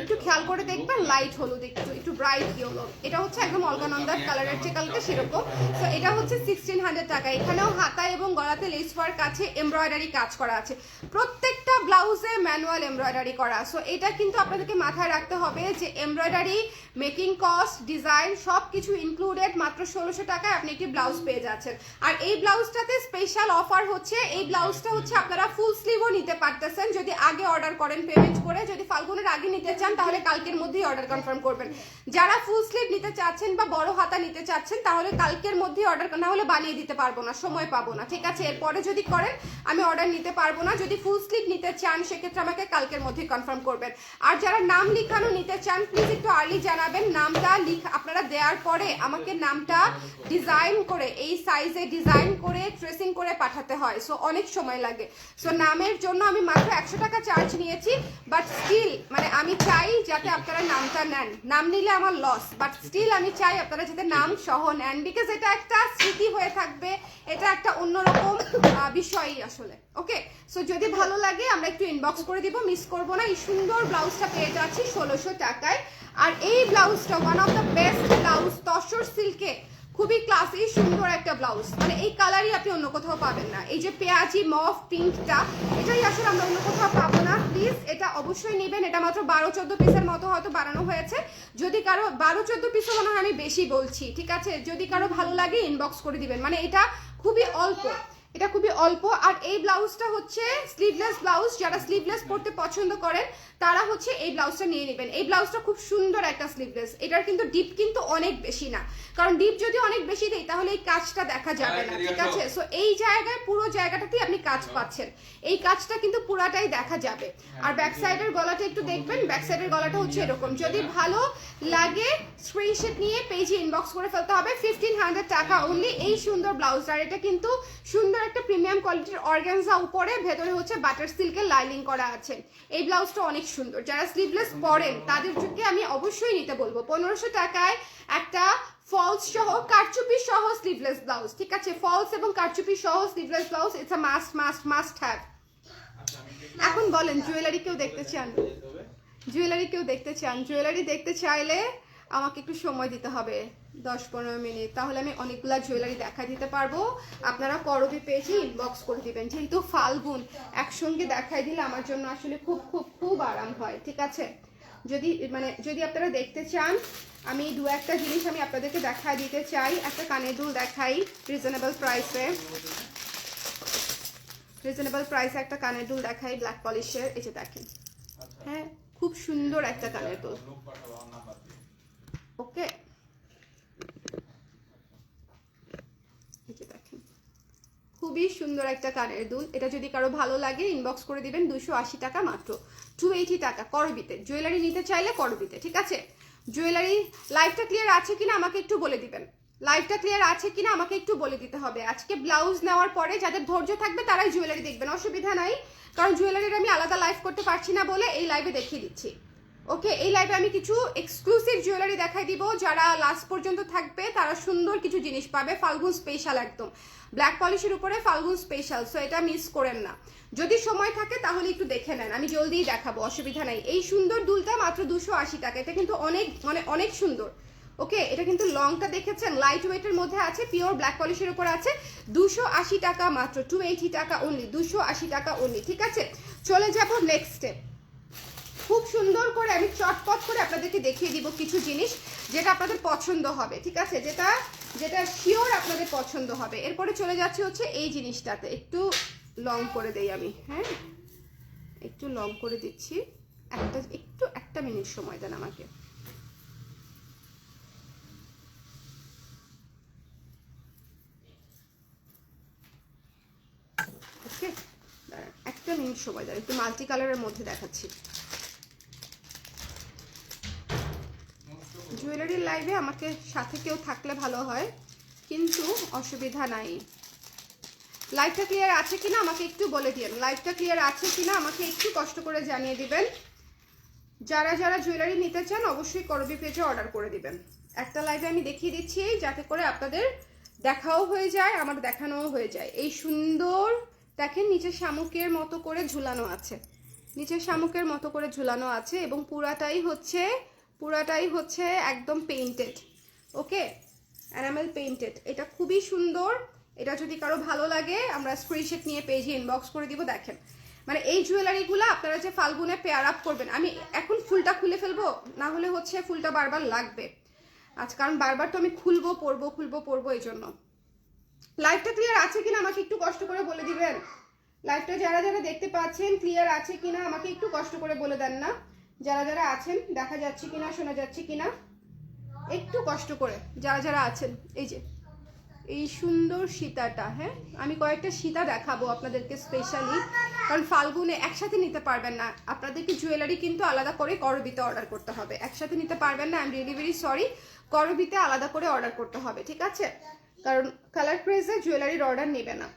একটু খেয়াল করে দেখবেন, লাইট হলুদ, একটু ব্রাইট ইয়েলো। এটা হচ্ছে একদম অলকানন্দার কালারের যে কালারটা সেরকম। তো এটা হচ্ছে 1600 টাকা। এখানেও হাতা এবং গলাতে লেস ওয়ার্ক আছে, এমব্রয়ডারি কাজ করা আছে, প্রত্যেকটা ব্লাউজে ম্যানুয়াল এমব্রয়ডারি করা। সো এটা কিন্তু আপনাদেরকে মাথায় রাখতে হবে যে এমব্রয়ডারি, মেকিং কস্ট, ডিজাইন সব কিছু ইনক্লুডেড মাত্র 1600 টাকায় আপনি একটি ব্লাউজ পেয়ে যাচ্ছেন। আর এই ব্লাউজটাতে স্পেশাল অফার হচ্ছে, এই ব্লাউজটা হচ্ছে আপনারা ফুল স্লিভও নিতে পারতেছেন যদি আগে অর্ডার করেন পেমেন্ট করে। যদি ফাল্গুনের আগে নিতে চান তাহলে কালকের মধ্যেই অর্ডার কনফার্ম করবেন। যারা ফুল স্লিভ নিতে চাচ্ছেন বা বড় হাতা নিতে চাচ্ছেন তাহলে কালকের মধ্যেই অর্ডার, না হলে বানিয়ে দিতে পারবো না, সময় পাবো না, ঠিক আছে। এরপরে যদি করেন আমি অর্ডার নিতে পারবো না। যদি ফুল স্লিভ নিতে চান সেক্ষেত্রে আমাকে কালকের মধ্যেই কনফার্ম করবেন। আর যারা নাম লিখানো নিতে চান প্লিজ একটু আর্লি জানাবেন। নামটা আপনারা আপনারা দেওয়ার পরে আমাকে নামটা ডিজাইন করে এই সাইজে ডিজাইন করে ট্রেসিং করে পাঠাতে হয়, সো অনেক সময় লাগে। সো নামের জন্য আমি মাত্র 100 টাকা চার্জ নিয়েছি, বাট স্টিল মানে আমি চাই যাতে আপনারা নামটা নেন। নাম নিলে আমার লস, বাট স্টিল আমি চাই আপনারা যাতে নাম সহ নেন, বিকজ এটা একটা স্মৃতি হয়ে থাকবে, এটা একটা অন্যরকম বিষয়ই আসলে। ওকে, সো যদি ভালো লাগে আমরা একটু ইনবক্স করে দিব, মিস করবো না। এই সুন্দর ব্লাউজটা পেয়ে যাচ্ছি 1600 টাকায়। আর এই ব্লাউজটা one of the best blouse, tussar সিল্কে, খুবই ক্লাসি সুন্দর একটা ব্লাউজ, মানে এই কালারই আপনি অন্য কোথাও পাবেন না। এই যে পেঁয়াজি মফ পিঙ্কটা, এটাই আসলে আমরা অন্য কোথাও পাবো না। প্লিজ এটা অবশ্যই নেবেন। এটা মাত্র 12-14 পিসের মতো হয়তো বানানো হয়েছে, যদি কারো 12-14 পিসও মনে হয় আমি বেশি বলছি, ঠিক আছে? যদি কারো ভালো লাগে ইনবক্স করে দিবেন, মানে এটা খুবই অল্প, এটা খুবই অল্প। আর এই ব্লাউজটা হচ্ছে স্লিভলেস ব্লাউজ, যারা স্লিভলেস পরতে পছন্দ করেন তারা হচ্ছে এই ব্লাউজটা নিয়ে নেবেন। এই ব্লাউজটা খুব সুন্দর একটা স্লিভলেস, এটার কিন্তু ডিপ কিন্তু অনেক বেশি না, কারণ ডিপ যদি অনেক বেশি দেয় তাহলে এই কাজটা দেখা যাবে না, ঠিক আছে? সো এই জায়গায় পুরো জায়গাটাতেই আপনি কাজ পাচ্ছেন, এই কাজটা কিন্তু পুরাটাই দেখা যাবে। আর ব্যাক সাইডের গলাটা একটু দেখবেন, ব্যাক সাইডের গলাটা হচ্ছে এরকম। যদি ভালো লাগে স্ক্রিনশট নিয়ে পেজে ইনবক্স করে ফেলতে হবে। 1500 টাকা অনলি এই সুন্দর ব্লাউজটা। আর এটা কিন্তু সুন্দর একটা প্রিমিয়াম কোয়ালিটির অর্গানজা, উপরে ভেতরে হচ্ছে বাটার সিল্কের লাইনিং করা আছে। এই ব্লাউজটা অনেক সুন্দর, যারা স্লিভলেস পরেন তাদের জন্য আমি অবশ্যই নিতে বলবো। 1500 টাকায় একটা ফলস সহ কারচুপি সহ স্লিভলেস ব্লাউজ, ঠিক আছে? ফলস এবং কারচুপি সহ sleeveless blouse, it's a must must must have. এখন বলেন জুয়েলারি কেউ দেখতে চান? জুয়েলারি কেউ দেখতে চান? জুয়েলারি দেখতে চাইলে আমাকে একটু সময় দিতে হবে, 10-15 মিনিট, তাহলে আমি অনেকগুলা জুয়েলারি দেখা দিতে পারবো। আপনারা করবি পেজে ইনবক্স করে দিবেন, যেহেতু ফাল্গুন একসঙ্গে দেখাই দিলে আমার জন্য আসলে খুব খুব খুব আরাম হয়, ঠিক আছে? যদি আপনারা দেখতে চান, আমি দু একটা জিনিস আমি আপনাদেরকে দেখা দিতে চাই। একটা কানের দুল দেখাই রিজনেবল প্রাইসে, একটা কানের দুল দেখাই ব্ল্যাক পলিশের। এই যে দেখেন, হ্যাঁ খুব সুন্দর একটা কানের দুল। ওকে, এই যে দেখেন খুবই সুন্দর একটা কানের দুল। এটা যদি কারো ভালো লাগে ইনবক্স করে দিবেন। 280 টাকা মাত্র, 280 টাকা করবিতে। জুয়েলারি নিতে চাইলে করবিতে, ঠিক আছে? জুয়েলারি লাইভটা ক্লিয়ার আছে কিনা আমাকে একটু বলে দিবেন, লাইভটা ক্লিয়ার আছে কিনা আমাকে একটু বলে দিতে হবে। আজকে ব্লাউজ নেওয়ার পরে যাদের ধৈর্য থাকবে তারাই জুয়েলারি দেখবেন, অসুবিধা নাই, কারণ জুয়েলারির আমি আলাদা লাইভ করতে পারছি না বলে এই লাইভে দেখিয়ে দিচ্ছি। ওকে, এই লাইভে আমি কিছু এক্সক্লুসিভ জুয়েলারি দেখাই দিব, যারা লাস্ট পর্যন্ত থাকবে তারা সুন্দর কিছু জিনিস পাবে। ফাল্গুন স্পেশাল, একদম ব্ল্যাক পলিশের উপরে ফাল্গুন স্পেশাল, সো এটা মিস করেন না। যদি সময় থাকে তাহলে একটু দেখে নেন, আমি জলদিই দেখাবো, অসুবিধা নাই। এই সুন্দর দুলটা মাত্র 280 টাকা, এটা কিন্তু অনেক মানে অনেক সুন্দর। ওকে, এটা কিন্তু লংটা দেখেছেন, লাইট ওয়েটের মধ্যে আছে, পিওর ব্ল্যাক পলিশের উপর আছে। 280 টাকা মাত্র, 280 টাকা অনলি, 280 টাকা অনলি, ঠিক আছে? চলে যাব নেক্সট স্টেপ। খুব সুন্দর করে আমি চটপট করে আপনাদেরকে দেখিয়ে দিব কিছু জিনিস যেটা আপনাদের পছন্দ হবে, ঠিক আছে? যেটা শিওর আপনাদের পছন্দ হবে। এরপরে চলে যাচ্ছে হচ্ছে এই জিনিসটাতে, একটু লং করে দেই আমি, হ্যাঁ একটু লং করে দিচ্ছি, একটা মিনিট সময় দেন আমাকে। ওকে, দাঁড়ান একটা মিনিট সময় দেন, একটু মাল্টি কালারের মধ্যে দেখাচ্ছি। জুয়েলারির লাইভে আমাকে সাথে কেউ থাকলে ভালো হয়, কিন্তু অসুবিধা নাই। লাইভটা ক্লিয়ার আছে কিনা আমাকে একটু বলে দিন, লাইভটা ক্লিয়ার আছে কিনা আমাকে একটু কষ্ট করে জানিয়ে দিবেন। যারা যারা জুয়েলারি নিতে চান অবশ্যই করবি পেজে অর্ডার করে দিবেন। একটা লাইভে আমি দেখিয়ে দিচ্ছি যাতে করে আপনাদের দেখাও হয়ে যায়, আমার দেখানোও হয়ে যায়। এই সুন্দর দেখেন, নিচে শামুকের মতো করে ঝুলানো আছে, নিচে শামুকের মতো করে ঝুলানো আছে, এবং পুরাটাই হচ্ছে একদম পেইন্টেড। ওকে, এনামেল পেইন্টেড, এটা খুবই সুন্দর। এটা যদি কারো ভালো লাগে আমরা স্ক্রিনশট নিয়ে পেজে ইনবক্স করে দিব। দেখেন, মানে এই জুয়েলারিগুলো আপনারা যে ফাল্গুনে পেয়ার আপ করবেন, আমি এখন ফুলটা খুলে ফেলবো, না হলে হচ্ছে ফুলটা বারবার লাগবে আচ্ছা, কারণ বারবার তো আমি খুলবো পরবো এই জন্য। লাইভটা ক্লিয়ার আছে কিনা আমাকে একটু কষ্ট করে বলে দিবেন। লাইভটা যারা যারা দেখতে পাচ্ছেন ক্লিয়ার আছে কিনা আমাকে একটু কষ্ট করে বলে দেন না। যারা যারা আছেন, দেখা যাচ্ছে কিনা, শোনা যাচ্ছে কিনা, একটু কষ্ট করে যারা যারা আছেন। এই যে এই সুন্দর সীতাটা, হ্যাঁ আমি কয়েকটা সীতা দেখাবো আপনাদেরকে স্পেশালি, কারণ ফাল্গুনে একসাথে নিতে পারবেন না, আপনাদেরকে জুয়েলারি কিন্তু আলাদা করে করবিতে অর্ডার করতে হবে, একসাথে নিতে পারবেন না। I am really very sorry, করবিতে আলাদা করে অর্ডার করতে হবে, ঠিক আছে? কারণ কালার ক্রেজে জুয়েলারির অর্ডার নেবে না।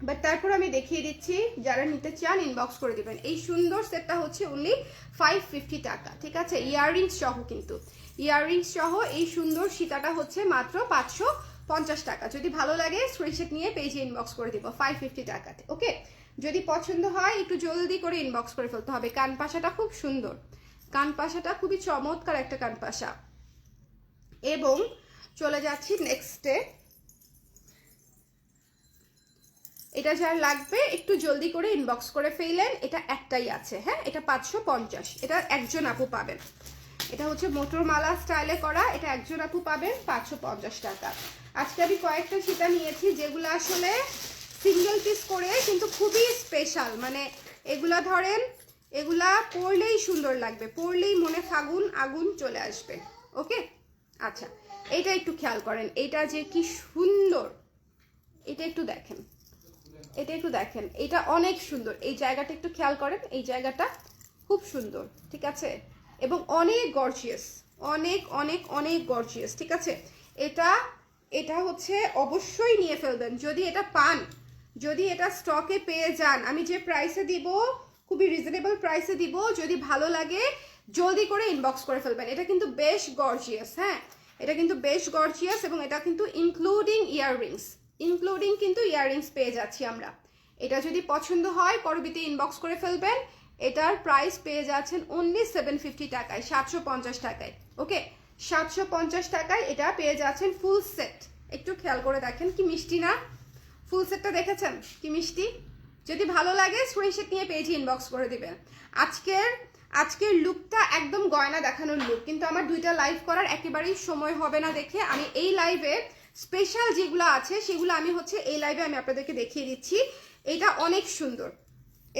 বাট তারপর আমি দেখিয়ে দিচ্ছি, যারা নিতে চান ইনবক্স করে দিবেন। এই সুন্দর সেটটা হচ্ছে অনলি 550 টাকা, ঠিক আছে? ইয়াররিংস সহ, কিন্তু ইয়াররিংস সহ এই সুন্দর সীতাটা হচ্ছে মাত্র 550 টাকা। যদি ভালো লাগে স্ক্রিনশট নিয়ে পেজে ইনবক্স করে দিব 550 টাকাতে, ওকে? যদি পছন্দ হয় একটু জলদি করে ইনবক্স করে ফেলতে হবে। কানপাশাটা খুব সুন্দর, কানপাশাটা খুবই চমৎকার একটা কানপাশা। এবং চলে যাচ্ছি নেক্সটে। এটা যার লাগবে একটু জলদি করে ইনবক্স করে ফেললেন। এটা একটাই আছে, হ্যাঁ, এটা 550, এটা একজন আপু পাবেন। এটা হচ্ছে মোটরমালা স্টাইলে করা, এটা একজন আপু পাবেন 550 টাকা। আজকে আমি কয়েকটা সীতা নিয়েছি যেগুলো আসলে সিঙ্গেল পিস করে কিন্তু খুবই স্পেশাল, মানে এগুলা ধরেন এগুলা পরলেই সুন্দর লাগবে, পরলেই মনে ফাগুন আগুন চলে আসবে, ওকে? আচ্ছা, এটা একটু খেয়াল করেন, এটা যে কি সুন্দর, এটা একটু দেখেন, এটা একটু দেখেন, এটা অনেক সুন্দর। এই জায়গাটা একটু খেয়াল করেন, এই জায়গাটা খুব সুন্দর, ঠিক আছে? এবং অনেক গর্জিয়াস, অনেক অনেক অনেক গর্জিয়াস, ঠিক আছে? এটা এটা হচ্ছে অবশ্যই নিয়ে ফেলবেন যদি এটা পান, যদি এটা স্টকে পেয়ে যান। আমি যে প্রাইসে দিব খুবই রিজনেবল প্রাইসে দিব, যদি ভালো লাগে জলদি করে ইনবক্স করে ফেলবেন। এটা কিন্তু বেশ গর্জিয়াস, হ্যাঁ, এটা কিন্তু বেশ গর্জিয়াস, এবং এটা কিন্তু ইনক্লুডিং ইয়াররিংস, ইনক্লুডিং কিন্তু ইয়াররিংস পেয়ে যাচ্ছি আমরা। এটা যদি পছন্দ হয় করবিতে ইনবক্স করে ফেলবেন। এটার প্রাইস পেয়ে যাচ্ছেন অনলি 750 টাকায়, 750 টাকায়, ওকে? 750 টাকায় এটা পেয়ে যাচ্ছেন ফুল সেট। একটু খেয়াল করে দেখেন কি মিষ্টি না? ফুল সেটটা দেখেছেন কি মিষ্টি? যদি ভালো লাগে স্ক্রিনশট নিয়ে পেজে ইনবক্স করে দিবেন। আজকের লুকটা একদম গয়না দেখানোর লুক, কিন্তু আমার দুইটা লাইভ করার একেবারেই সময় হবে না দেখে আমি এই লাইভে স্পেশাল যেগুলো আছে সেগুলো আমি হচ্ছে এই লাইভে আমি আপনাদেরকে দেখিয়ে দিচ্ছি। এটা অনেক সুন্দর,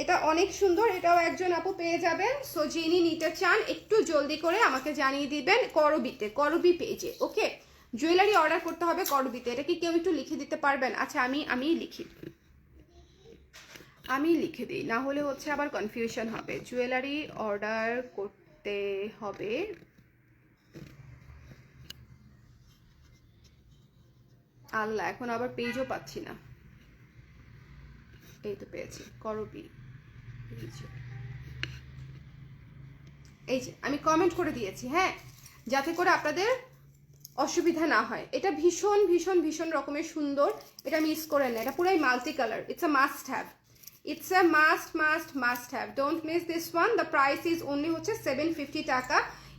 এটা অনেক সুন্দর, এটাও একজন আপু পেয়ে যাবেন। সো যিনি নিতে চান একটু জলদি করে আমাকে জানিয়ে দিবেন করবিতে, করবি পেজে, ওকে? জুয়েলারি অর্ডার করতে হবে করবিতে। এটা কি কেউ একটু লিখে দিতে পারবেন? আচ্ছা, আমি লিখে দিই, না হলে হচ্ছে আবার কনফিউশন হবে। জুয়েলারি অর্ডার করতে হবে আল্লাহ, এখন আবার পেজও পাচ্ছি না। এই তো পেয়েছি, করবি। এই যে আমি কমেন্ট করে দিয়েছি, হ্যাঁ, যাতে করে আপনাদের অসুবিধা না হয়। এটা ভীষণ ভীষণ ভীষণ রকমের সুন্দর, এটা মিস করেন না, এটা পুরাই multi colour. It's a must have, it's a must have, don't miss this one. The price is only হচ্ছে 750 টাকা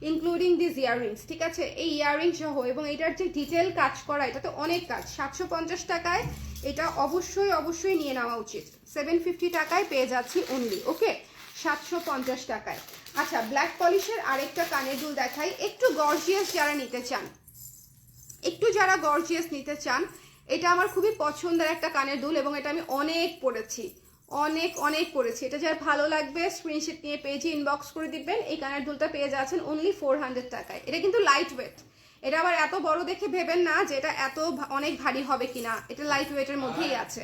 ইনক্লুডিং দিস ইয়াররিংস, ঠিক আছে? এই ইয়াররিং সহ, এবং এটার যে ডিটেল কাজ করা, এটা তো অনেক কাজ। 750 টাকায় এটা অবশ্যই অবশ্যই নিয়ে নেওয়া উচিত। 750 টাকায় পেয়ে যাচ্ছি অনলি, ওকে? 750 টাকায়। আচ্ছা, ব্ল্যাক পলিশের আরেকটা কানের দুল দেখাই, একটু গর্জিয়াস যারা নিতে চান, একটু যারা গর্জিয়াস নিতে চান, এটা আমার খুবই পছন্দের একটা কানের দুল, এবং এটা আমি অনেক পরেছি, অনেক অনেক পরেছি। এটা যার ভালো লাগবে স্ক্রিনশট নিয়ে পেজে ইনবক্স করে দিবেন। এই কানের দুলটা পেয়ে যাচ্ছেন অনলি 400 টাকায়। এটা কিন্তু লাইট ওয়েট, এটা আবার এত বড় দেখে ভেবেন না যে এটা এত অনেক ভারী হবে কিনা, এটা লাইট ওয়েটের মধ্যেই আছে।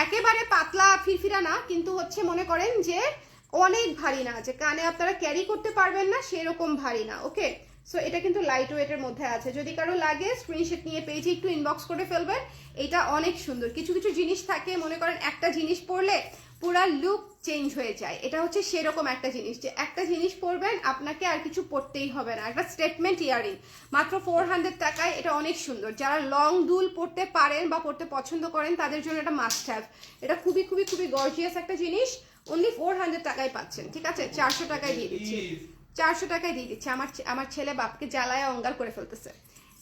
একেবারে পাতলা ফিরফিরা না, কিন্তু হচ্ছে মনে করেন যে অনেক ভারী না, যে কানে আপনারা ক্যারি করতে পারবেন না সেরকম ভারী না, ওকে? সো এটা কিন্তু লাইট ওয়েটের মধ্যে আছে। যদি কারো লাগে স্ক্রিনশট নিয়ে পেজে একটু ইনবক্স করে ফেলবেন। এটা অনেক সুন্দর। কিছু কিছু জিনিস থাকে, মনে করেন একটা জিনিস পরলে পুরা লুক চেঞ্জ হয়ে যায়, এটা হচ্ছে সেরকম একটা জিনিস, যে একটা জিনিস পরবেন আপনাকে আর কিছু পরতেই হবে না। একটা স্টেটমেন্ট ইয়ারিং মাত্র 400 টাকায়, এটা অনেক সুন্দর। যারা লং দুল পরতে পারেন বা পরতে পছন্দ করেন তাদের জন্য এটা মাস্ট হ্যাভ। এটা খুবই খুবই খুবই গর্জিয়াস একটা জিনিস, অনলি 400 টাকায় পাচ্ছেন, ঠিক আছে? 400 টাকায় দিয়ে দিচ্ছি, 400 টাকায় দিয়ে দিচ্ছি। আমার ছেলে বাপকে জ্বালায় অঙ্গার করে ফেলতেছে।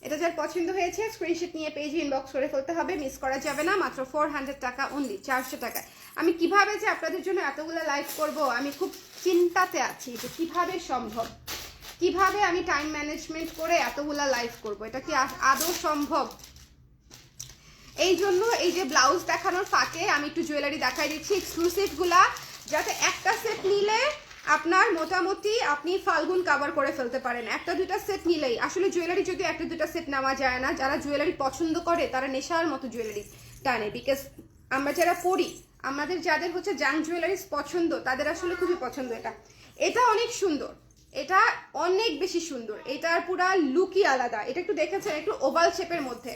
এটা যার পছন্দ হয়েছে স্ক্রিনশট নিয়ে পেজে ইনবক্স করে ফেলতে হবে, মিস করা যাবে না। মাত্র 400 টাকা অনলি, 400 টাকায়। আমি কিভাবে যে আপনাদের জন্য এতগুলো লাইভ করব আমি খুব চিন্তাতে আছি, যে কিভাবে সম্ভব, কিভাবে আমি টাইম ম্যানেজমেন্ট করে এতগুলা লাইভ করব, এটা কি আদৌ সম্ভব? এই জন্য এই যে ব্লাউজ দেখানোর ফাঁকে আমি একটু জুয়েলারি দেখাই দিচ্ছি এক্সক্লুসিভগুলা, যাতে একটা সেট নিলে আপনার মোটামুটি আপনি ফাল্গুন কভার করে ফেলতে পারেন। একটা দুইটা সেট নিলেই, আসলে জুয়েলারি যদি একটা দুইটা সেট নেওয়া যায় না, যারা জুয়েলারি পছন্দ করে তারা নেশার মতো জুয়েলারি টানে। বিকজ আমরা যারা পড়ি, আমাদের যাদের হচ্ছে জাং জুয়েলারি পছন্দ, তাদের আসলে খুবই পছন্দ। এটা অনেক সুন্দর, এটা অনেক বেশি সুন্দর, এটার পুরা লুকই আলাদা। এটা একটু দেখেছেন, একটু ওভাল শেপের মধ্যে,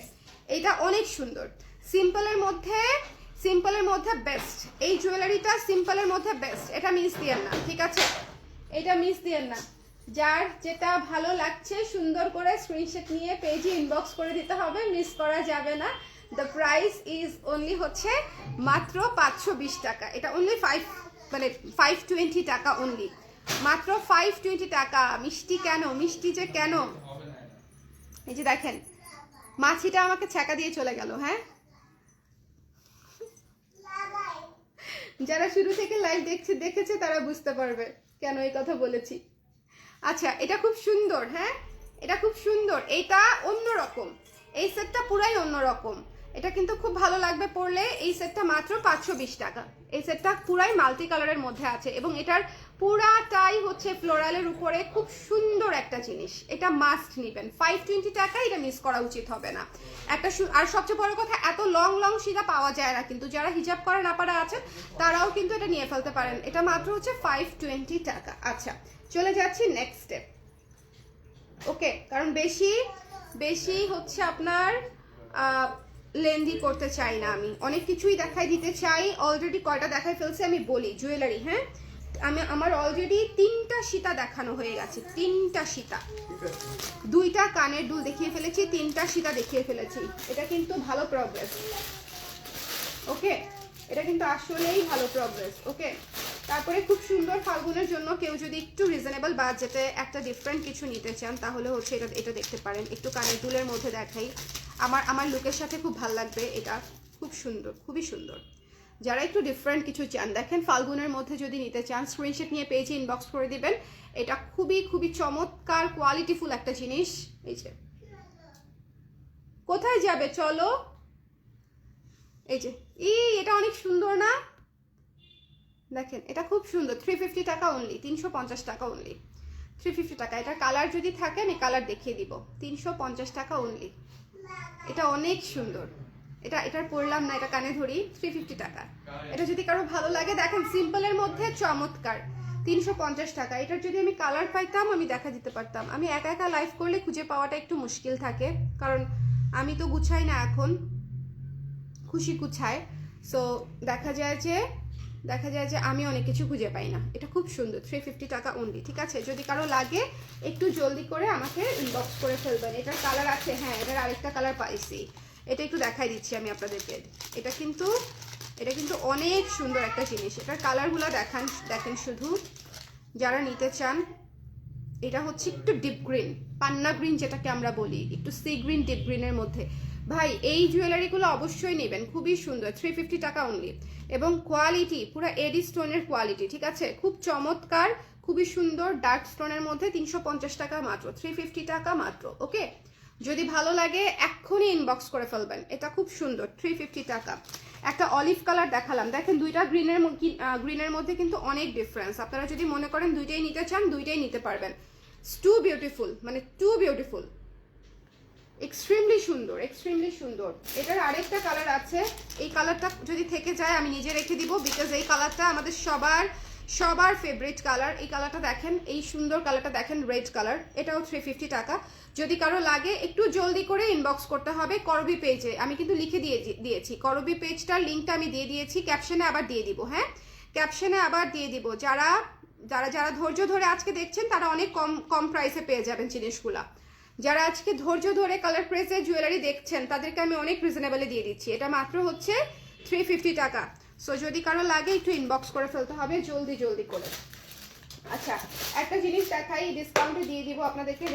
এটা অনেক সুন্দর। সিম্পলের মধ্যে বেস্ট এই জুয়েলারিটা, সিম্পলের মধ্যে বেস্ট। এটা মিস দিয়েন না, ঠিক আছে? এটা মিস দিয়েন না। যার যেটা ভালো লাগছে সুন্দর করে স্ক্রিনশট নিয়ে পেজে ইনবক্স করে দিতে হবে, মিস করা যাবে না। দ্য প্রাইস ইজ অনলি হচ্ছে মাত্র 520 টাকা। এটা অনলি 520 টাকা অনলি, মাত্র 520 টাকা। মিষ্টি কেন, মিষ্টি যে কেন। এই যে দেখেন মাছিটা আমাকে ছ্যাঁকা দিয়ে চলে গেল। হ্যাঁ, যারা শুরু থেকে লাইভ দেখেছে তারা বুঝতে পারবে কেন এই কথা বলেছি। আচ্ছা, এটা খুব সুন্দর। হ্যাঁ, এটা খুব সুন্দর, এটা অন্যরকম, এই সেটটা পুরাই অন্যরকম। এটা কিন্তু খুব ভালো লাগবে পরলে। এই সেটটা মাত্র 520 টাকা। এই সেটটা পুরাই মাল্টি কালারের মধ্যে আছে এবং এটার পুরাটাই হচ্ছে ফ্লোরালের উপরে, খুব সুন্দর একটা জিনিস। এটা মাস্ট নেবেন, 520 টাকা, এটা মিস করা উচিত হবে না। একটা আর সবচেয়ে বড় কথা, এত লং লং সিধা পাওয়া যায় না, কিন্তু যারা হিজাব করে না পারা আছেন তারাও কিন্তু এটা নিয়ে ফেলতে পারেন। এটা মাত্র হচ্ছে 520 টাকা। আচ্ছা, চলে যাচ্ছি নেক্সট স্টেপ। ওকে, কারণ বেশি হচ্ছে আপনার লেন্দি করতে চাই না, আমি অনেক কিছুই দেখাই দিতে চাই। অলরেডি কয়টা দেখাই ফেলছি আমি বলি। জুয়েলারি, হ্যাঁ, আমার অলরেডি 3টা সীতা দেখানো হয়ে গেছে। 3টা সীতা, 2টা কানের দুল দেখিয়ে ফেলেছি, 3টা সীতা দেখিয়ে ফেলেছি। এটা কিন্তু ভালো প্রগ্রেস। ওকে, এটা কিন্তু আসলেই ভালো প্রগ্রেস। ওকে, তারপরে খুব সুন্দর ফাল্গুনের জন্য কেউ যদি একটু রিজনেবল বাজেটে একটা ডিফারেন্ট কিছু নিতে চান তাহলে হচ্ছে এটা দেখতে পারেন। একটু কানের দুলের মধ্যে দেখাই, আমার লুকের সাথে খুব ভালো লাগবে। এটা খুব সুন্দর, খুবই সুন্দর। যারা একটু ডিফারেন্ট কিছু চান, দেখেন ফাল্গুনের মধ্যে যদি নিতে চান স্ক্রিনশট নিয়ে পেজে ইনবক্স করে দিবেন। এটা খুবই খুবই চমৎকার কোয়ালিটিফুল একটা জিনিস। এই যে কোথায় যাবে চলো, এই যে এটা অনেক সুন্দর না? দেখেন এটা খুব সুন্দর। 350 টাকা অনলি, 350 টাকা অনলি, 350 টাকা। এটা কালার যদি থাকে আমি কালার দেখিয়ে দিব। 350 টাকা অনলি, এটা অনেক সুন্দর। এটার পরলাম না, এটা কানে ধরি। 350 টাকা। এটা যদি কারো ভালো লাগে, দেখেন সিম্পলের মধ্যে চমৎকার, 350 টাকা। এটার যদি আমি কালার পাইতাম আমি দেখা দিতে পারতাম। আমি একা একা লাইভ করলে খুঁজে পাওয়াটা একটু মুশকিল থাকে, কারণ আমি তো গুছাই না এখন, খুশি গুছায়। সো দেখা যায় যে আমি অনেক কিছু খুঁজে পাই না। এটা খুব সুন্দর, 350 টাকা অনলি, ঠিক আছে? যদি কারো লাগে একটু জলদি করে আমাকে ইনবক্স করে ফেলবেন। এটার কালার আছে, হ্যাঁ, এটার আরেকটা কালার পাইছি, এটা একটু দেখাই দিচ্ছি আমি আপনাদেরকে। এটা কিন্তু অনেক সুন্দর একটা জিনিস। এটার কালারগুলো দেখেন শুধু, যারা নিতে চান। এটা হচ্ছে একটু ডিপ গ্রিন, পান্না গ্রিন যেটাকে আমরা বলি, একটু সি গ্রিন ডিপ গ্রিনের মধ্যে। ভাই এই জুয়েলারিগুলো অবশ্যই নেবেন, খুবই সুন্দর। 350 টাকা অনলি, এবং কোয়ালিটি পুরো এডি স্টোনের কোয়ালিটি, ঠিক আছে? খুব চমৎকার, খুবই সুন্দর ডার্ক স্টোনের মধ্যে। 350 টাকা মাত্র, 350 টাকা মাত্র। ওকে, যদি ভালো লাগে এক্ষুনি ইনবক্স করে ফেলবেন। এটা খুব সুন্দর, 350 টাকা। একটা অলিভ কালার দেখালাম, দেখেন দুইটা গ্রিনের মধ্যে কিন্তু অনেক ডিফারেন্স। আপনারা যদি মনে করেন দুইটাই নিতে চান, দুইটাই নিতে পারবেন। টু বিউটিফুল, মানে টু বিউটিফুল, এক্সট্রিমলি সুন্দর, এক্সট্রিমলি সুন্দর। এটার আরেকটা কালার আছে, এই কালারটা যদি থেকে যায় আমি নিজে রেখে দিব, বিকজ এই কালারটা আমাদের সবার ফেভারিট কালার। এই কালারটা দেখেন, এই সুন্দর কালারটা দেখেন, রেড কালার। এটাও 350 টাকা। যদি কারো লাগে একটু জলদি করে ইনবক্স করতে হবে করবি পেজে। আমি কিন্তু লিখে দিয়েছি করবি পেজটার লিঙ্কটা আমি দিয়ে দিয়েছি, ক্যাপশনে আবার দিয়ে দিব। হ্যাঁ, ক্যাপশনে আবার দিয়ে দিব। যারা ধৈর্য ধরে আজকে দেখছেন তারা অনেক কম প্রাইসে পেয়ে যাবেন জিনিসগুলা। যারা আজকে ধৈর্য ধরে কালার প্রেসে জুয়েলারি দেখছেন তাদেরকে আমি অনেক রিজনেবলে দিয়ে দিচ্ছি। এটা মাত্র হচ্ছে 350 টাকা। সো যদি কারো লাগে একটু ইনবক্স করে ফেলতে হবে জলদি করে। আচ্ছা, একটা জিনিস দেখাই, ডিসকাউন্টে দিয়ে দিব আপনাদেরকে।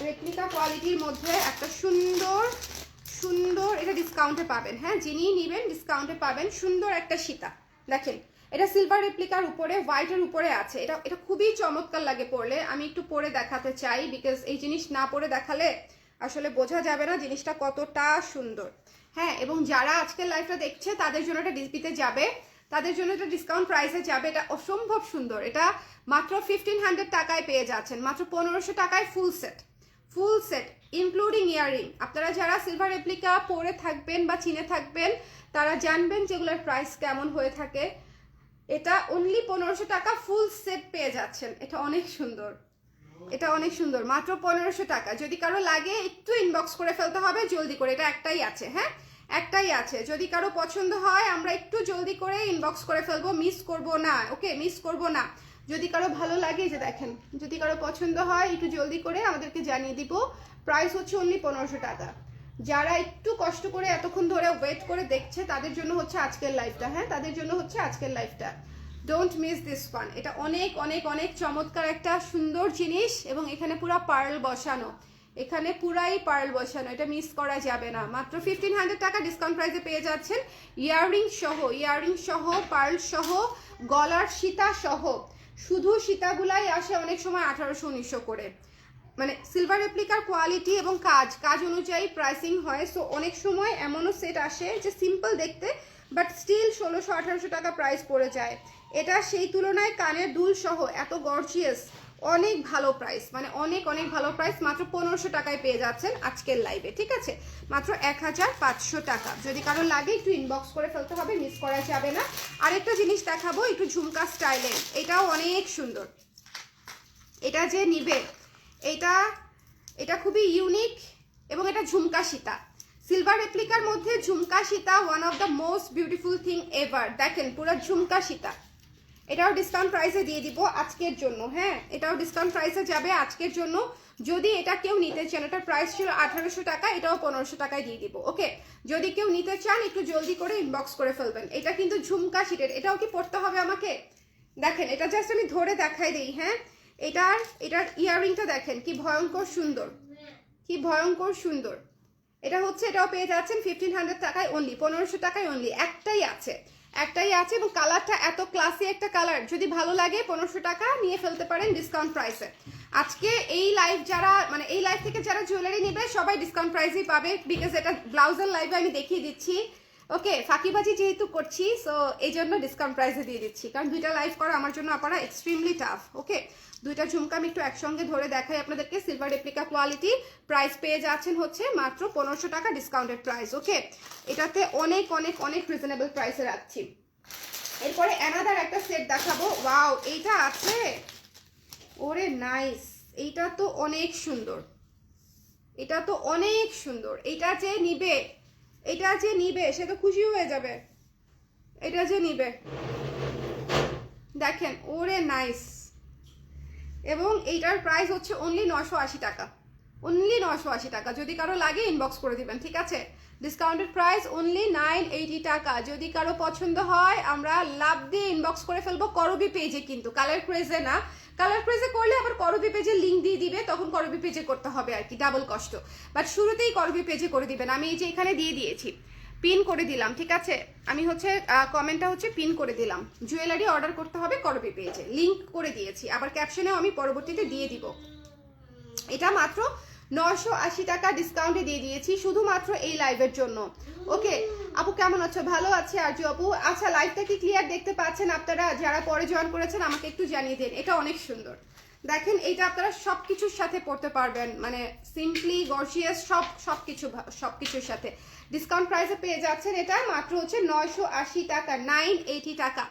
রেপ্লিকা কোয়ালিটির মধ্যে একটা সুন্দর এটা ডিসকাউন্টে পাবেন। হ্যাঁ, যিনি নেবেন ডিসকাউন্টে পাবেন। সুন্দর একটা সীতা, দেখেন এটা সিলভার রেপ্লিকার উপরে, হোয়াইটের উপরে আছে। এটা খুবই চমৎকার লাগে পরলে। আমি একটু পরে দেখাতে চাই, বিকজ এই জিনিস না পরে দেখালে আসলে বোঝা যাবে না জিনিসটা কতটা সুন্দর। হ্যাঁ, এবং যারা আজকের লাইভটা দেখছে তাদের জন্য এটা ডিসপিতে যাবে, তাদের জন্য এটা ডিসকাউন্ট প্রাইসে যাবে। এটা অসম্ভব সুন্দর। এটা মাত্র 1500 টাকায় পেয়ে যাচ্ছেন, মাত্র 1500 টাকায় ফুল সেট ইনক্লুডিং ইয়াররিং। আপনারা যারা সিলভার রেপ্লিকা পরে থাকবেন বা চিনে থাকবেন তারা জানবেন যেগুলোর প্রাইস কেমন হয়ে থাকে। এটা অনলি 1500 টাকা ফুল সেট পেয়ে যাচ্ছেন। এটা অনেক সুন্দর, এটা অনেক সুন্দর, মাত্র 1500 টাকা। যদি কারো লাগে একটু ইনবক্স করে ফেলতে হবে জলদি করে, এটা একটাই আছে, হ্যাঁ একটাই আছে। যদি কারো পছন্দ হয় আমরা একটু জলদি করে ইনবক্স করে ফেলবো, মিস করব না, ওকে মিস করব না। যদি কারো ভালো লাগে, যে দেখেন যদি কারো পছন্দ হয় একটু জলদি করে আমাদেরকে জানিয়ে দিব। প্রাইস হচ্ছে অনলি 1500 টাকা। যারা একটু কষ্ট করে এতক্ষণ ধরে ওয়েট করে দেখছে তাদের জন্য হচ্ছে আজকের লাইভটা, হ্যাঁ তাদের জন্য হচ্ছে আজকের লাইভটা। Don't miss this one. এটা অনেক অনেক অনেক চমৎকার একটা সুন্দর জিনিস, এবং এখানে পুরো পার্ল বসানো, এখানে পুরাই পার্ল বসানো, এটা মিস করা যাবে না। মাত্র 1500 টাকা ডিসকাউন্ট প্রাইসে পেয়ে যাচ্ছেন, ইয়াররিং সহ পার্ল সহ গলার সীতা সহ। শুধু সীতাগুলাই আসে অনেক সময় 1800-1900 করে, মানে সিলভার রেপ্লিকার কোয়ালিটি এবং কাজ অনুযায়ী প্রাইসিং হয়। সো অনেক সময় এমনও সেট আসে যে সিম্পল দেখতে বাট স্টিল 1600-1800 টাকা প্রাইস পড়ে যায়। এটা সেই তুলনায় কানের দুল সহ এত গর্জিয়াস, অনেক ভালো প্রাইস, মানে অনেক অনেক ভালো প্রাইস। মাত্র 1500 টাকায় পেয়ে যাচ্ছেন আজকের লাইভে, ঠিক আছে মাত্র 1500 টাকা। যদি কারো লাগে একটু ইনবক্স করে ফেলতে হবে, মিস করা যাবে না। আরেকটা জিনিস দেখাবো একটু ঝুমকা স্টাইলে, এটাও অনেক সুন্দর। এটা যে নিবে এটা খুবই ইউনিক, এবং এটা ঝুমকা সীতা, সিলভার রেপ্লিকার মধ্যে ঝুমকা Sita one of the most beautiful thing ever. দেখেন পুরো ঝুমকা সীতা, এটাও ডিসকাউন্ট প্রাইসে দিয়ে দিব আজকের জন্য, হ্যাঁ এটাও ডিসকাউন্ট প্রাইসে যাবে আজকের জন্য। যদি এটা কেউ নিতে চান, এটার প্রাইস ছিল 1800 টাকা, এটাও 1500 টাকায় দিয়ে দিব, ওকে। যদি কেউ নিতে চান একটু জলদি করে ইনবক্স করে ফেলবেন। এটা কিন্তু ঝুমকা শীটের, এটাও কি পড়তে হবে আমাকে? দেখেন এটা জাস্ট আমি ধরে দেখাই দিই, হ্যাঁ এটার ইয়াররিংটা দেখেন কি ভয়ঙ্কর সুন্দর, কি ভয়ঙ্কর সুন্দর। এটা হচ্ছে, এটাও পেয়ে যাচ্ছেন 1500 টাকায় অনলি, 1500 টাকায় অনলি। একটাই আছে এবং কালারটা এত ক্লাসি একটা কালার, যদি ভালো লাগে 1500 টাকা নিয়ে ফেলতে পারেন ডিসকাউন্ট প্রাইসে। আজকে এই লাইভ যারা, মানে এই লাইভ থেকে যারা জুয়েলারি নেবে সবাই ডিসকাউন্ট প্রাইসেই পাবে, বিকজ এটা ব্লাউজের লাইভে আমি দেখিয়ে দিচ্ছি, ওকে। ফাঁকিবাজি যেহেতু করছি সো এই জন্য ডিসকাউন্ট প্রাইসে দিয়ে দিচ্ছি, কারণ দুইটা লাইভ করা আমার জন্য আপনারা এক্সট্রিমলি টাফ, ওকে। দুইটা ঝুমকা আমি একটু একসঙ্গে ধরে দেখাই আপনাদেরকে। সিলভার রেপ্লিকা কোয়ালিটি, প্রাইস পেয়ে যাচ্ছেন হচ্ছে মাত্র 1500 টাকা ডিসকাউন্টেড প্রাইস, ওকে। এটাতে অনেক অনেক অনেক রিজনেবল প্রাইসে রাখছি। এরপরে অ্যানাদার একটা সেট দেখাবো। ওয়াও, এইটা আছে, ওরে নাইস, এইটা তো অনেক সুন্দর, এটা তো অনেক সুন্দর। এটা যে নিবে সে তো খুশি হয়ে যাবে, এটা যে নিবে দেখেন, ওরে নাইস। এবং এইটার প্রাইস হচ্ছে অনলি 980 টাকা, অনলি 980 টাকা। যদি কারো লাগে ইনবক্স করে দিবেন, ঠিক আছে। ডিসকাউন্টেড প্রাইস অনলি 980 টাকা। যদি কারো পছন্দ হয় আমরা লাভ দিয়ে ইনবক্স করে ফেলবো করবি পেজে, কিন্তু কালার ক্রেজে না। কালার ক্রেজে করলে আবার করবি পেজে লিঙ্ক দিয়ে দিবে, তখন করবি পেজে করতে হবে আর কি, ডাবল কষ্ট। বাট শুরুতেই করবি পেজে করে দিবেন। আমি এই যে এখানে দিয়ে দিয়েছি, পিন করে দিলাম, ঠিক আছে। আমি হচ্ছে কমেন্টটা হচ্ছে পিন করে দিলাম, জুয়েলারি অর্ডার করতে হবে করবি পেজে, লিঙ্ক করে দিয়েছি। আবার ক্যাপশনেও আমি পরবর্তীতে দিয়ে দিব। এটা মাত্র 980 টাকা ডিসকাউন্টে দিয়ে দিয়েছি শুধুমাত্র এই লাইভের জন্য, ওকে। আপু কেমন আছো? ভালো আছে আরজু আপু। আচ্ছা, লাইভটা কি ক্লিয়ার দেখতে পাচ্ছেন আপনারা? যারা পরে জয়েন করেছেন আমাকে একটু জানিয়ে দিন। এটা অনেক সুন্দর, দেখেন এইটা আপনারা সবকিছুর সাথে পড়তে পারবেন, মানে সিম্পলি গর্জিয়াস সবকিছুর সাথে। ডিসকাউন্ট প্রাইসে পেয়ে যাচ্ছেন এটা মাত্র হচ্ছে 980 টাকা, 980 টাকা।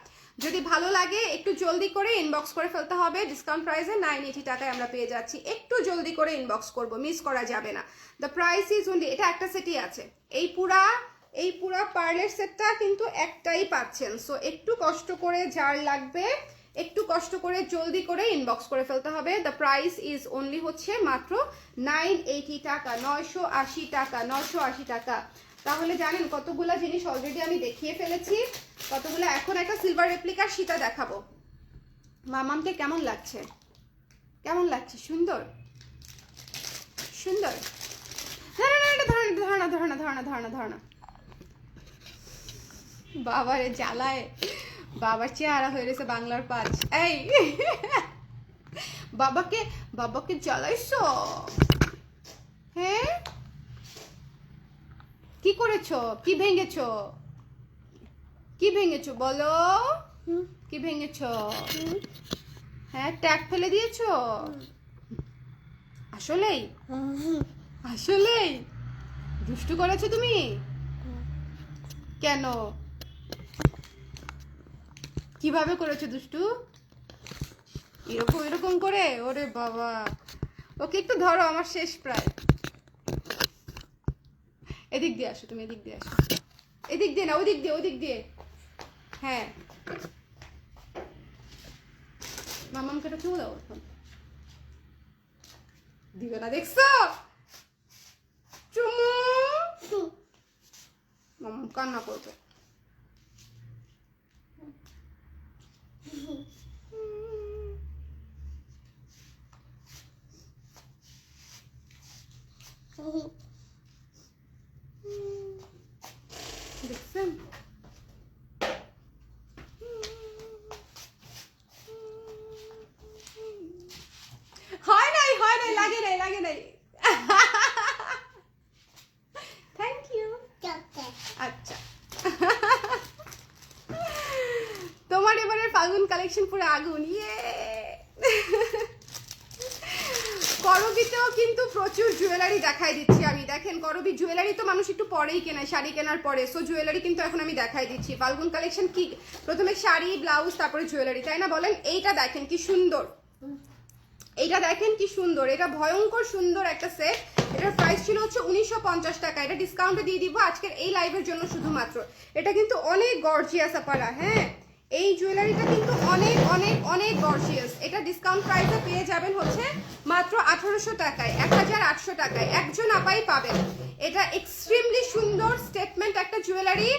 যদি ভালো লাগে একটু জলদি করে ইনবক্স করে ফেলতে হবে, ডিসকাউন্ট প্রাইসে 980 টাকায় আমরা পেয়ে যাচ্ছি। একটু জলদি করে ইনবক্স করব, মিস করা যাবে না। দ্য প্রাইস ইজ অনলি, এটা একটা সেটই আছে, এই পুরা পার্লের সেটটা কিন্তু একটাই পাচ্ছেন। সো একটু কষ্ট করে যার লাগবে একটু কষ্ট করে জলদি করে ইনবক্স করে ফেলতে হবে। দ্য প্রাইস ইজ অনলি হচ্ছে মাত্র 980 টাকা, 980 টাকা, 980 টাকা। তাহলে জানেন কতগুলা জিনিস অলরেডি আমি দেখিয়ে ফেলেছি, কতগুলো। এখন একটা সিলভার রেপ্লিকার সীতা দেখাবো। মামামকে কেমন লাগছে? কেমন লাগছে? সুন্দর সুন্দর। ধরনা বাবারে জ্বালায়, বাবার চেহারা হয়ে গেছে বাংলার পাঁচ। এই বাবাকে জ্বালাইছ? হ্যাঁ, কি করেছো? কি ভেঙেছো? কি ভেঙেছো বলো? কি ভেঙেছো? হ্যাঁ, ট্যাগ ফেলে দিয়েছো? আসলেই আসলেই দুষ্টু করেছো তুমি? কেন, কিভাবে করেছো দুষ্টু? এরকম করে? ওরে বাবা, ওকে একটু ধরো, আমার শেষ প্রায়। এদিক দিয়ে আসো, তুমি এদিক দিয়ে আসো, এদিক দিয়ে না, ওদিক দিয়ে, ওদিক দিয়ে। হ্যাঁ মামামকে এটা কেউ দাও এখন, দিবে না দেখছো? চুমু, মামাম কান্না করবে। দেখছেন? হয় নাই, হয় নাই, লাগে নাই, লাগে নাই। Thank you. আচ্ছা তোমার এবারে ফাল্গুন কালেকশন পুরো আগুন। ইয়ে করবিতেও কিন্তু প্রচুর জুয়েলারি দেখাই দিচ্ছি আমি। দেখেন করবি জুয়েলারি তো মানুষ একটু পরেই কেনায়, শাড়ি কেনার পরে। সো জুয়েলারি কিন্তু এখন আমি দেখাই দিচ্ছি। ফাল্গুন কালেকশন কি প্রথমে শাড়ি, ব্লাউজ, তারপরে জুয়েলারি, তাই না বলেন? এইটা দেখেন কি সুন্দর, এইটা দেখেন কি সুন্দর, এটা ভয়ঙ্কর সুন্দর একটা সেট। এটার প্রাইস ছিল হচ্ছে 1950 টাকা। এটা ডিসকাউন্টে দিয়ে দিব আজকের এই লাইভের জন্য শুধুমাত্র। এটা কিন্তু অনেক গর্জিয়াস আপারা। হ্যাঁ এই জুয়েলারিটা কিন্তু অনেক অনেক অনেক গর্জিয়াস। এটা ডিসকাউন্ট প্রাইসে পেয়ে যাবেন হচ্ছে মাত্র 1800 টাকায়, 1800 টাকায় একজন আপাই পাবেন। এটা এক্সট্রিমলি সুন্দর স্টেটমেন্ট একটা জুয়েলারি,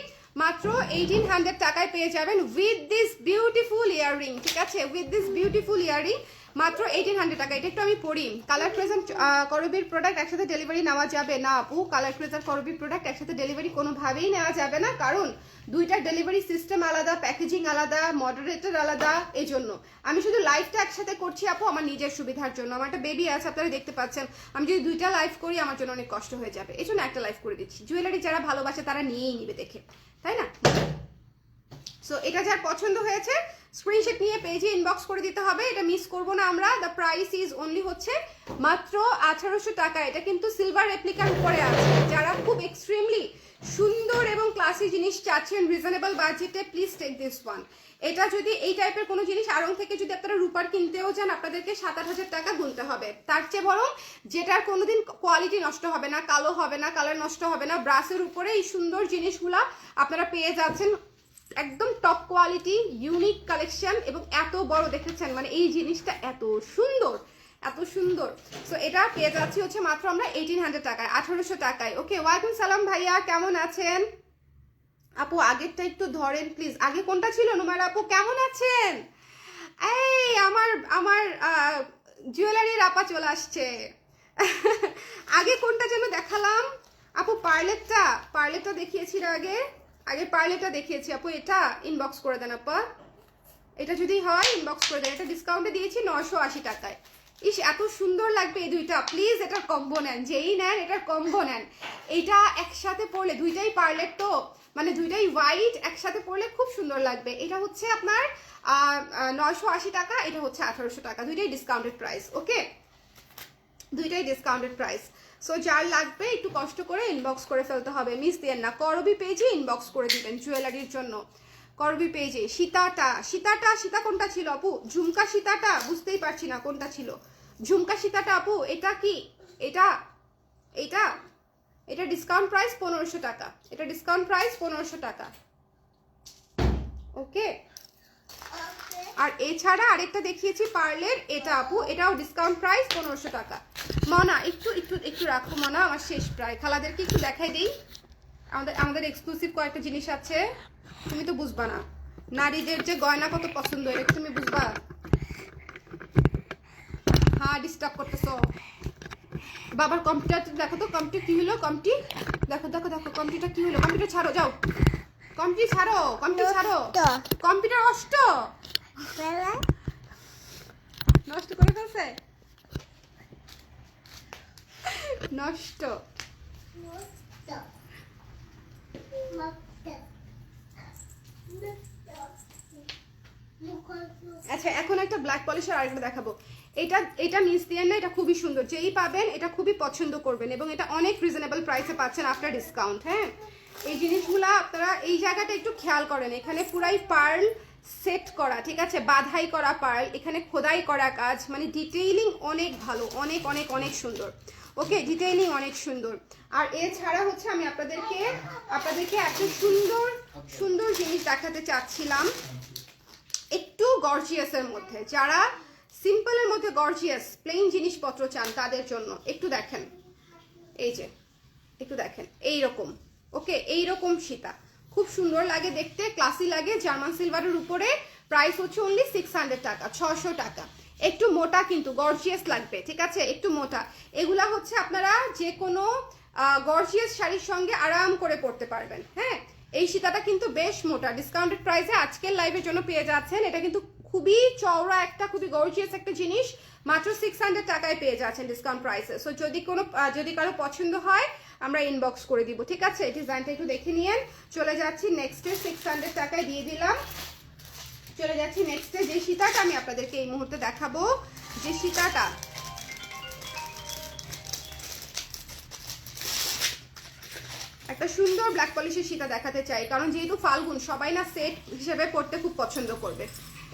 মাত্র 1800 টাকায় পেয়ে যাবেন উইথ দিস বিউটিফুল ইয়াররিং। ঠিক আছে, উইথ দিস বিউটিফুল ইয়াররিং মাত্র 1800 টাকা। এটা একটু আমি পড়ি। কালার প্রেজেন্ট করবির প্রোডাক্ট একসাথে ডেলিভারি নেওয়া যাবে না আপু। কালার প্রেজেন্ট করবির প্রোডাক্ট একসাথে ডেলিভারি কোনোভাবেই নেওয়া যাবে না, কারণ দুইটা ডেলিভারি সিস্টেম আলাদা, প্যাকেজিং আলাদা, মডারেটর আলাদা। এই জন্য আমি শুধু লাইভটা একসাথে করছি আপু আমার নিজের সুবিধার জন্য। আমার একটা বেবি আছে, আপনারা দেখতে পাচ্ছেন। আমি যদি দুইটা লাইভ করি আমার জন্য অনেক কষ্ট হয়ে যাবে, এই জন্য একটা লাইভ করে দিচ্ছি। জুয়েলারি যারা ভালোবাসে তারা নিয়েই নিবে দেখে, তাই না? সো এটা যার পছন্দ হয়েছে স্ক্রিনশট নিয়ে পেজে ইনবক্স করে দিতে হবে। এটা মিস করব না আমরা। দ্য প্রাইস ইজ অনলি হচ্ছে মাত্র 1800 টাকা। এটা কিন্তু সিলভার রেপ্লিকার উপরে আছে। যারা খুব এক্সট্রিমলি সুন্দর এবং ক্লাসি জিনিস চাচ্ছেন রিজনেবল বাজেটে, প্লিজ টেক দিস ওয়ান। এটা যদি এই টাইপের কোনো জিনিস আড়ং থেকে যদি আপনারা রূপার কিনতেও যান আপনাদেরকে 7-8000 টাকা গুনতে হবে। তার চেয়ে বরং যেটার কোনোদিন কোয়ালিটি নষ্ট হবে না, কালো হবে না, কালার নষ্ট হবে না, ব্রাসের উপরে এই সুন্দর জিনিসগুলা আপনারা পেয়ে যাচ্ছেন। একদম টপ কোয়ালিটি ইউনিক কালেকশন এবং এত বড় দেখেছেন, মানে এই জিনিসটা এত সুন্দর, এত সুন্দর। সো এটা পেয়ে যাচ্ছি হচ্ছে মাত্র আমরা 1800 টাকায়, 1800 টাকায়। ওকে, ওয়ালাইকুম সালাম ভাইয়া, কেমন আছেন আপু? আগেরটা একটু ধরেন প্লিজ। আগে কোনটা ছিল? নুমার আপু কেমন আছেন? এই আমার আমার জুয়েলারির আপা চলে আসছে। আগে কোনটা যেন দেখালাম আপু? পার্লেটটা দেখিয়েছি আগে, আগে পার্লেটা দেখিয়েছি আপু। এটা ইনবক্স করে দেন আপা, এটা যদি হয় ইনবক্স করে দেন। এটা ডিসকাউন্টে দিয়েছি 980 টাকায়। ইস এত সুন্দর লাগবে এই দুইটা। প্লিজ এটার কম্বো নেন, যেই নেন এটার কম্বো নেন। এইটা একসাথে পরলে, দুইটাই পার্লেট তো, মানে দুইটাই হোয়াইট, একসাথে পরলে খুব সুন্দর লাগবে। এটা হচ্ছে আপনার 980 টাকা, এটা হচ্ছে 1800 টাকা। দুইটাই ডিসকাউন্টেড প্রাইস। ওকে, দুইটাই ডিসকাউন্টেড প্রাইস। সো যার লাগবে একটু কষ্ট করে ইনবক্স করে ফেলতে হবে, মিস দেন না। করবি পেজে ইনবক্স করে দিবেন জুয়েলারির জন্য। করবি পেজে সীতা কোনটা ছিল আপু? ঝুমকা সীতাটা বুঝতেই পারছি না কোনটা ছিল। ঝুমকা সীতাটা আপু এটা কি? এটা এটা এটা ডিসকাউন্ট প্রাইস 1500 টাকা। এটা ডিসকাউন্ট প্রাইস 1500 টাকা। ওকে, আর এছাড়া আরেকটা দেখিয়েছি পার্লের, এটা আপু এটাও ডিসকাউন্ট প্রাইস 1500 টাকা। মনা একটু একটু একটু রাখো মনা, আমার শেষ প্রায়। খালাদেরকে একটু দেখাই দিই, আমাদের এক্সক্লুসিভ কয়েকটা জিনিস আছে। তুমি তো বুঝবা না নারীদের যে গয়না কত পছন্দ, এটা তুমি বুঝবা? হ্যাঁ ডিস্টার্ব করতেছো। বাবার কম্পিউটার দেখো তো, কম্পিউটার কি হলো? দেখো দেখো দেখো কম্পিউটার কি হলো? কম্পিউটার ছাড়ো, যাও কম্পিউটার ছাড়ো, কম্পিউটার ছাড়ো। কম্পিউটার নষ্ট করে ফেলছে, নষ্ট। আচ্ছা এখন একটা ব্ল্যাক পলিশের আরেকটা দেখাবো। এটা মিস দিয়ে না, এটা খুবই সুন্দর। যেই পাবেন এটা খুবই পছন্দ করবেন এবং এটা অনেক রিজনেবল প্রাইসে পাচ্ছেন আফটার ডিসকাউন্ট। হ্যাঁ এই জিনিসগুলো আপনারা এই জায়গাটা একটু খেয়াল করেন। এখানে পুরাই পার্ল সেট করা, ঠিক আছে, বাধাই করা পার্ল, এখানে খোদাই করা কাজ, মানে ডিটেইলিং অনেক ভালো, অনেক অনেক অনেক সুন্দর। ওকে, ডিটেইলিং অনেক সুন্দর। আর এছাড়া হচ্ছে আমি আপনাদেরকে একটা সুন্দর সুন্দর জিনিস দেখাতে চাচ্ছিলাম, একটু গর্জিয়াসের মধ্যে, যারা সিম্পলের মধ্যে গর্জিয়াস প্লেন জিনিসপত্র চান তাদের জন্য। একটু দেখেন, এই যে একটু দেখেন এইরকম, ওকে, এইরকম সীতা খুব সুন্দর লাগে দেখতে, ক্লাসি লাগে, জার্মান সিলভারের উপরে। প্রাইস হচ্ছে অনলি 600 টাকা, 600 টাকা। একটু মোটা কিন্তু গর্জিয়াস লাগবে, ঠিক আছে, একটু মোটা। এগুলা হচ্ছে আপনারা যে কোনো গর্জিয়াস শাড়ির সঙ্গে আরাম করে পরতে পারবেন। হ্যাঁ, এই সীতাটা কিন্তু বেশ মোটা, ডিসকাউন্টেড প্রাইসে আজকের লাইভের জন্য পেয়ে যাচ্ছেন। এটা কিন্তু খুবই চওড়া একটা, খুবই গর্জিয়াস একটা জিনিস, মাত্র 600 টাকায় পেয়ে যাচ্ছেন ডিসকাউন্ট প্রাইসে। সো যদি কারো পছন্দ হয় আমরা ইনবক্স করে দিব, ঠিক আছে। ডিজাইনটা একটু দেখে নিয়েন। চলে যাচ্ছি নেক্সটে, 600 টাকায় দিয়ে দিলাম। চলে যাচ্ছি নেক্সটে, যে সীতাটা আমি আপনাদেরকে এই মুহূর্তে দেখাবো, যে সীতাটা একটা সুন্দর ব্ল্যাক পলিশের সীতা দেখাতে চাই, কারণ যেহেতু ফাল্গুন, সবাই না সেট হিসেবে পড়তে খুব পছন্দ করবে।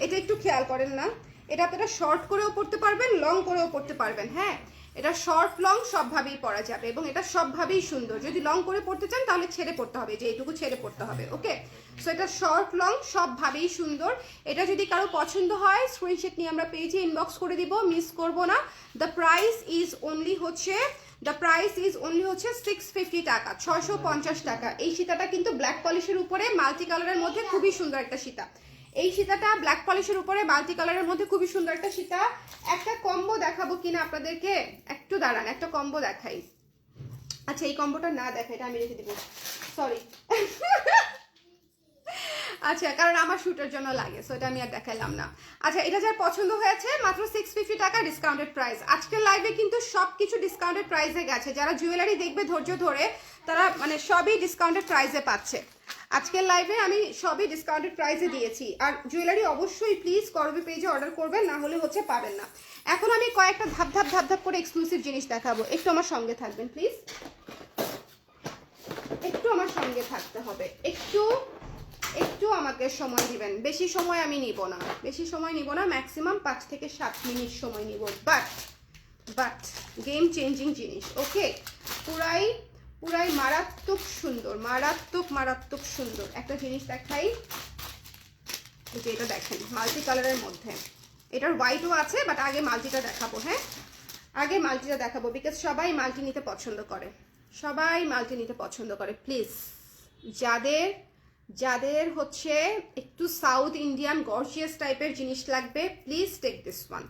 এটা একটু খেয়াল করেন না, এটা আপনারা শর্ট করেও পড়তে পারবেন, লং করেও পড়তে পারবেন। হ্যাঁ, এটা শর্ট লং সবভাবেই পরা যাবে এবং এটা সবভাবেই সুন্দর। যদি লং করে পড়তে চান তাহলে ছেড়ে পড়তে হবে, যে এইটুকু ছেড়ে পড়তে হবে। ওকে, সো এটা শর্ট লং সবভাবেই সুন্দর। এটা যদি কারো পছন্দ হয় স্ক্রিনশট নিয়ে আমরা পেজে ইনবক্স করে দিব, মিস করবো না। দ্য প্রাইস ইজ অনলি হচ্ছে 650 টাকা, 650 টাকা। এই সীতাটা কিন্তু ব্ল্যাক পলিশের উপরে মাল্টি কালারের মধ্যে খুবই সুন্দর একটা সীতা। এই সীতাটা ব্ল্যাক পলিশের উপরে মাল্টি কালারের মধ্যে খুবই সুন্দর একটা সীতা। একটা কম্বো দেখাবো কিনা আপনাদেরকে, একটু দাঁড়ান, একটা কম্বো দেখাই। আচ্ছা, এই কম্বোটা না দেখাই, এটা আমি রেখে দিব, সরি। আচ্ছা, কারণ আমার শুটের জন্য লাগে, সো এটা আমি আর দেখাইলাম না। আচ্ছা, এটা যার পছন্দ হয়েছে, মাত্র 650 টাকা ডিসকাউন্টেড প্রাইস। আজকের লাইভে কিন্তু সবকিছু ডিসকাউন্টেড প্রাইসে গেছে। যারা জুয়েলারি দেখবে ধৈর্য ধরে, তারা মানে সবই ডিসকাউন্টেড প্রাইসে পাচ্ছে। আজকের লাইভে আমি সবই ডিসকাউন্টেড প্রাইসে দিয়েছি। আর জুয়েলারি অবশ্যই প্লিজ করবি পেজে অর্ডার করবেন, না হলে হচ্ছে পাবেন না। এখন আমি কয়েকটা ধাপ ধাপ ধাপ ধাপ করে এক্সক্লুসিভ জিনিস দেখাবো, একটু আমার সঙ্গে থাকবেন প্লিজ, একটু আমার সঙ্গে থাকতে হবে, একটু আমাকে সময় দিবেন। বেশি সময় আমি নিব না, ম্যাক্সিমাম 5 থেকে 7 মিনিট সময় নিব। বাট গেম চেঞ্জিং জিনিস। ওকে, পুরাই মারাত্মক সুন্দর, মারাত্মক সুন্দর একটা জিনিস দেখাই। এই যে এটা দেখেন, মাল্টি কালারের মধ্যে, এটার হোয়াইটও আছে, বাট আগে মাল্টিটা দেখাবো। হ্যাঁ, আগে মাল্টিটা দেখাবো, বিকজ সবাই মাল্টি নিতে পছন্দ করে। প্লিজ, যাদের হচ্ছে একটু সাউথ ইন্ডিয়ান গর্জিয়াস টাইপের জিনিস লাগবে, প্লিজ টেক দিস ওয়ান।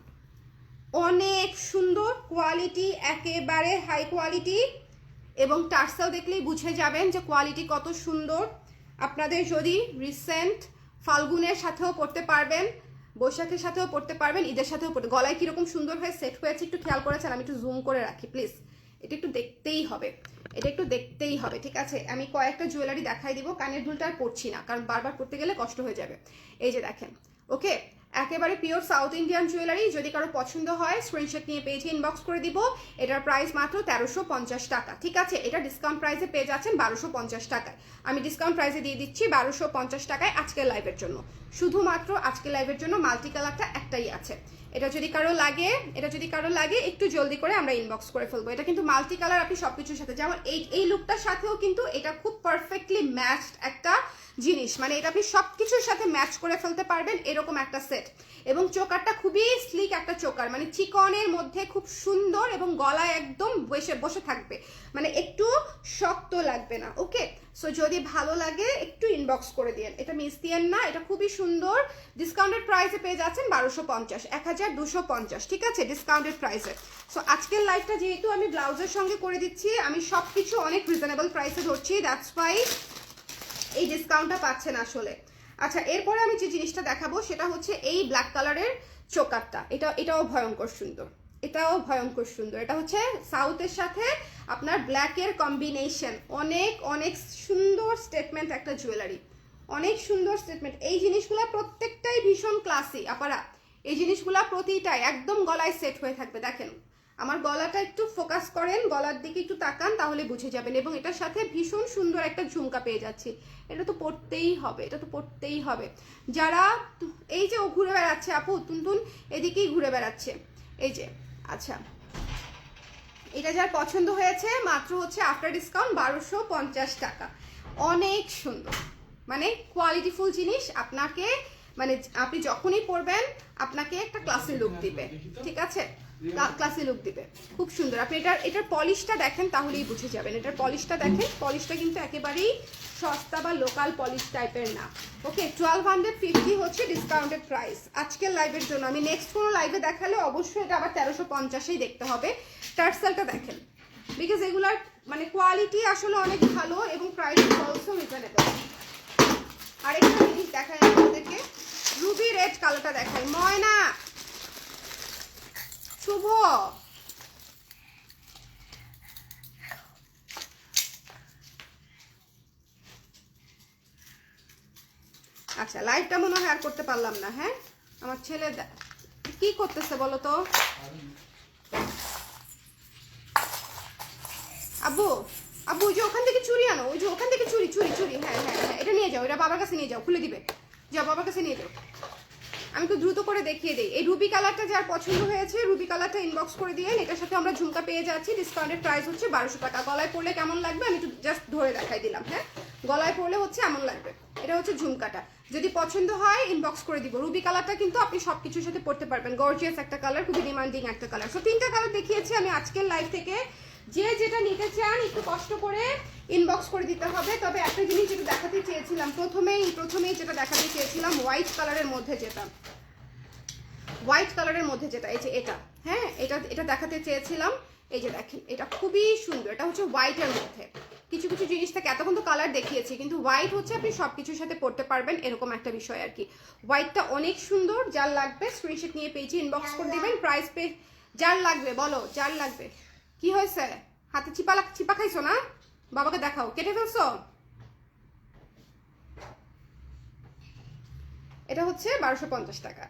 অনেক সুন্দর কোয়ালিটি, একেবারে হাই কোয়ালিটি, এবং টার্সাও দেখলেই বুঝে যাবেন যে কোয়ালিটি কত সুন্দর। আপনাদের যদি রিসেন্ট ফাল্গুনের সাথেও পড়তে পারবেন, বৈশাখের সাথেও পড়তে পারবেন, ঈদের সাথেও পড়তে, গলায় কিরকম সুন্দর হয়ে সেট হয়েছে একটু খেয়াল করেছেন। আমি একটু জুম করে রাখি প্লিজ, এটা একটু দেখতেই হবে, ঠিক আছে। আমি কয়েকটা জুয়েলারি দেখাই দিব, কানের দুলটা আর পড়ছি না, কারণ বারবার পড়তে গেলে কষ্ট হয়ে যাবে। এই যে দেখেন, ওকে, একেবারে পিওর সাউথ ইন্ডিয়ান জুয়েলারি। যদি কারো পছন্দ হয় স্ক্রিনশট নিয়ে পেজে ইনবক্স করে দিব। এটার প্রাইস মাত্র 1350 টাকা, ঠিক আছে। এটা ডিসকাউন্ট প্রাইসে পেয়ে যাচ্ছেন 1250 টাকায়। আমি ডিসকাউন্ট প্রাইসে দিয়ে দিচ্ছি 1250 টাকায় আজকের লাইভের জন্য, শুধুমাত্র আজকের লাইভের জন্য। মাল্টি কালারটা একটাই আছে। এটা যদি কারো লাগে একটু জলদি করে আমরা ইনবক্স করে ফেলবো। এটা কিন্তু মাল্টি কালার, আপনি সবকিছুর সাথে, যেমন এই লুকটার সাথেও কিন্তু এটা খুব পারফেক্টলি ম্যাচড একটা জিনিস, মানে এটা আপনি সবকিছুর সাথে ম্যাচ করে ফেলতে পারবেন, এরকম একটা সেট। এবং চোকারটা খুবই স্লিক একটা চোকার, মানে চিকনের মধ্যে খুব সুন্দর, এবং গলায় একদম বসে থাকবে, মানে একটু শক্ত লাগবে না। ওকে, সো যদি ভালো লাগে একটু ইনবক্স করে দিন, এটা মিস দিয়েন না। এটা খুবই সুন্দর, ডিসকাউন্টেড প্রাইসে পেয়ে যাচ্ছেন 1250, 1250, ঠিক আছে, ডিসকাউন্টেড প্রাইসে। সো আজকের লাইভটা যেহেতু আমি ব্লাউজের সঙ্গে করে দিচ্ছি, আমি সবকিছু অনেক রিজনেবল প্রাইসে ধরছি, দ্যাটস ওয়াই এই ডিসকাউন্টটা পাচ্ছেন আসলে। আচ্ছা, এরপরে আমি যে জিনিসটা দেখাবো সেটা হচ্ছে এই ব্ল্যাক কালারের চোকারটা। এটাও ভয়ঙ্কর সুন্দর, এটা হচ্ছে সাউথের সাথে আপনার ব্ল্যাকের কম্বিনেশন। অনেক সুন্দর স্টেটমেন্ট একটা জুয়েলারি, অনেক সুন্দর স্টেটমেন্ট। এই জিনিসগুলো প্রত্যেকটাই ভীষণ ক্লাসি আপারা, এই জিনিসগুলো প্রতিটাই একদম গলায় সেট হয়ে থাকবে। দেখেন, আমার গলাটা একটু ফোকাস করেন, গলার দিকে একটু তাকান, তাহলে বুঝে যাবেন। এবং এটার সাথে ভীষণ সুন্দর একটা ঝুমকা পেয়ে যাচ্ছি। এটা তো পরতেই হবে, এটা তো পরতেই হবে। যারা এই যে ও ঘুরে বেড়াচ্ছে আপু, তুনতুন এদিকেই ঘুরে বেড়াচ্ছে, এই যে। আচ্ছা, এটা যার পছন্দ হয়েছে মাত্র হচ্ছে আফটার ডিসকাউন্ট 1250 টাকা। অনেক সুন্দর, মানে কোয়ালিটিফুল জিনিস। আপনাকে মানে আপনি যখনই পরবেন আপনাকে একটা ক্লাসি লুক দিবে, ঠিক আছে, ক্লাসি লুক দিবে, খুব সুন্দর। আপনি এটার পলিশটা দেখেন তাহলেই বুঝে যাবেন। এটার পলিশটা দেখেন, পলিশটা কিন্তু একেবারেই সস্তা বা লোকাল পলিশ টাইপের না। ওকে, 1250 হচ্ছে ডিসকাউন্টেড প্রাইস আজকের লাইভের জন্য। আমি নেক্সট কোনো লাইভে দেখালে অবশ্যই এটা আবার 1350-এই দেখতে হবে। টার্সেলটা দেখেন, বিকজ এগুলার মানে কোয়ালিটি আসলে অনেক ভালো এবং প্রাইস অলসো রিজনেবল। আরেকটা জিনিস দেখাই আপনাদেরকে, রুবি রেড কালারটা দেখাই। ময়না, শুভ, আচ্ছা লাইভটা মনে হয় আর করতে পারলাম না। হ্যাঁ, আমার ছেলে কি করতেছে বলো তো? আব্বু, আব্বু ওই যে ওখান থেকে চুরি আনো, ওই যে ওখান থেকে চুরি চুরি চুরি। হ্যাঁ হ্যাঁ হ্যাঁ, এটা নিয়ে যাও, এটা বাবার কাছে নিয়ে যাও, খুলে দিবে। যাও বাবার কাছে নিয়ে যাও। আমি তো দ্রুত করে দেখিয়ে দিই। এই রুবি কালারটা যার পছন্দ হয়েছে রুবি কালারটা ইনবক্স করে দিয়ে। এটার সাথে আমরা ঝুমকা পেয়ে যাচ্ছি। ডিসকাউন্টেড প্রাইস হচ্ছে 1200 টাকা। গলায় পরলে কেমন লাগবে আমি একটু জাস্ট ধরে দেখাই দিলাম। হ্যাঁ, গলায় পরলে হচ্ছে এমন লাগবে। এটা হচ্ছে ঝুমকাটা, যদি পছন্দ হয় ইনবক্স করে দিব। রুবি কালারটা কিন্তু আপনি সবকিছুর সাথে পরতে পারবেন। গর্জিয়াস একটা কালার, খুবই ডিমান্ডিং একটা কালার। সো 3টা কালার দেখিয়েছি আমি আজকের লাইভ থেকে। যে যেটা নিতে চান একটু কষ্ট করে ইনবক্স করে দিতে হবে। তবে একটা জিনিস যেটা দেখাতে চেয়েছিলাম প্রথমেই যেটা দেখাতে চেয়েছিলাম, হোয়াইট কালারের মধ্যে যেটা, হোয়াইট কালারের মধ্যে যেটা, এই যে এটা, হ্যাঁ এটা দেখাতে চেয়েছিলাম। এই যে দেখেন, এটা খুবই সুন্দর। এটা হচ্ছে হোয়াইটের মধ্যে। কিছু কিছু জিনিস থাকে, এতক্ষণ তো কালার দেখিয়েছি, কিন্তু হোয়াইট হচ্ছে আপনি সবকিছুর সাথে পড়তে পারবেন, এরকম একটা বিষয় আর কি। হোয়াইটটা অনেক সুন্দর। যার লাগবে স্ক্রিনশট নিয়ে পেজে ইনবক্স করে দিবেন। প্রাইস পে যার লাগবে বলো, যার লাগবে। কি হয়েছে? হাতে চিপা খাইছো না? বাবাকে দেখাও, কেটে ফেলছো? এটা হচ্ছে 1250 টাকা।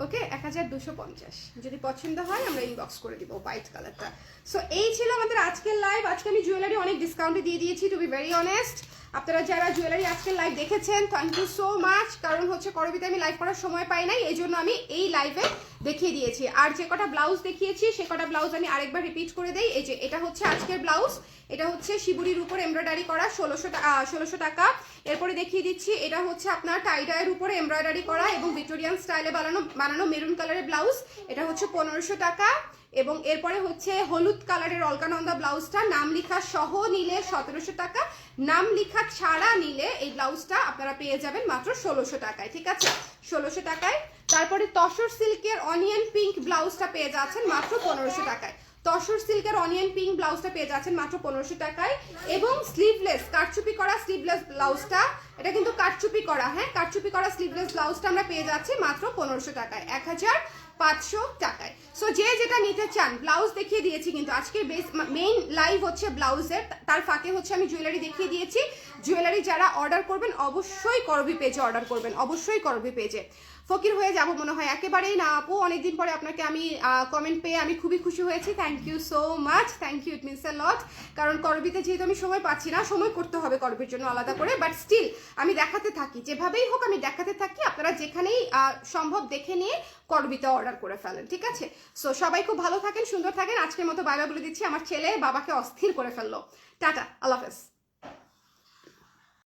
ওকে, 1250। যদি পছন্দ হয় আমরা ইনবক্স করে দিব হোয়াইট কালারটা। সো এই ছিল আমাদের আজকের লাইভ। আজকে আমি জুয়েলারি অনেক ডিসকাউন্টে দিয়ে দিয়েছি, টু বি ভেরি অনেস্ট। আপনারা যারা জুয়েলারি আজকের লাইভ দেখেছেন থ্যাংক ইউ সো মাচ। কারণ হচ্ছে করবিতে আমি লাইভ করার সময় পাই নাই, এই জন্য আমি এই লাইভে দেখিয়ে দিয়েছি। আর যে কটা ব্লাউজ দেখিয়েছি সে কটা ব্লাউজ আমি আরেকবার রিপিট করে দেই। এই যে এটা হচ্ছে আজকের ব্লাউজ, এটা হচ্ছে শিবুরির উপর এমব্রয়ডারি করা 1600 টাকা। এরপরে দেখিয়ে দিচ্ছি, এটা হচ্ছে আপনার টাইডাইয়ের উপরে এমব্রয়ডারি করা এবং ভিক্টোরিয়ান স্টাইলে বানানো মেরুন কালারের ব্লাউজ, এটা হচ্ছে 1500 টাকা। এবং এরপরে হচ্ছে হলুদ কালারের অলকানন্দা ব্লাউজটা নাম লেখা সহ নিলে 1700 টাকা, নাম লেখা ছাড়া নিলে এই ব্লাউজটা আপনারা পেয়ে যাবেন মাত্র 1600 টাকায়, ঠিক আছে, 1600 টাকায়। তারপরে তসর সিল্কের অনিয়ন পিঙ্ক ব্লাউজটা পেয়ে যাচ্ছেন মাত্র 1500 টাকায়। তসর সিল্কের অনিয়ন পিঙ্ক ব্লাউজটা পেয়ে যাচ্ছেন মাত্র 1500 টাকায়। এবং স্লিভলেস কারচুপি করা স্লিভলেস ব্লাউজটা, এটা কিন্তু কারচুপি করা, হ্যাঁ কারচুপি করা স্লিভলেস ব্লাউজটা আমরা পেয়ে যাচ্ছি মাত্র 1500 টাকায়, 1500 টাকায়। সো যে যেটা নিতে চান, ব্লাউজ দেখিয়ে দিয়েছি কিন্তু আজকের মেইন লাইভ হচ্ছে ব্লাউজের, তার ফাঁকে হচ্ছে আমি জুয়েলারি দেখিয়ে দিয়েছি। জুয়েলারি যারা অর্ডার করবেন অবশ্যই করবি পেজে অর্ডার করবেন, অবশ্যই করবি পেজে। ফকির হয়ে যাব মনে হয়, একেবারেই না আপু, অনেকদিন পরে আপনাকে আমি কমেন্ট পেয়ে আমি খুবই খুশি হয়েছি। Thank you so much, thank you, it means a lot. কারণ করবিতে যেহেতু আমি সময় পাচ্ছি না, সময় করতে হবে করবির জন্য আলাদা করে, বাট স্টিল আমি দেখাতে থাকি, যেভাবেই হোক আমি দেখাতে থাকি। আপনারা যেখানেই সম্ভব দেখে নিয়ে করবিতে অর্ডার করে ফেলেন, ঠিক আছে। সো সবাই খুব ভালো থাকেন, সুন্দর থাকেন। আজকের মতো বাই বাই বলে দিচ্ছি, আমার ছেলে বাবাকে অস্থির করে ফেললো। টাটা, আল্লাহ হাফেজ।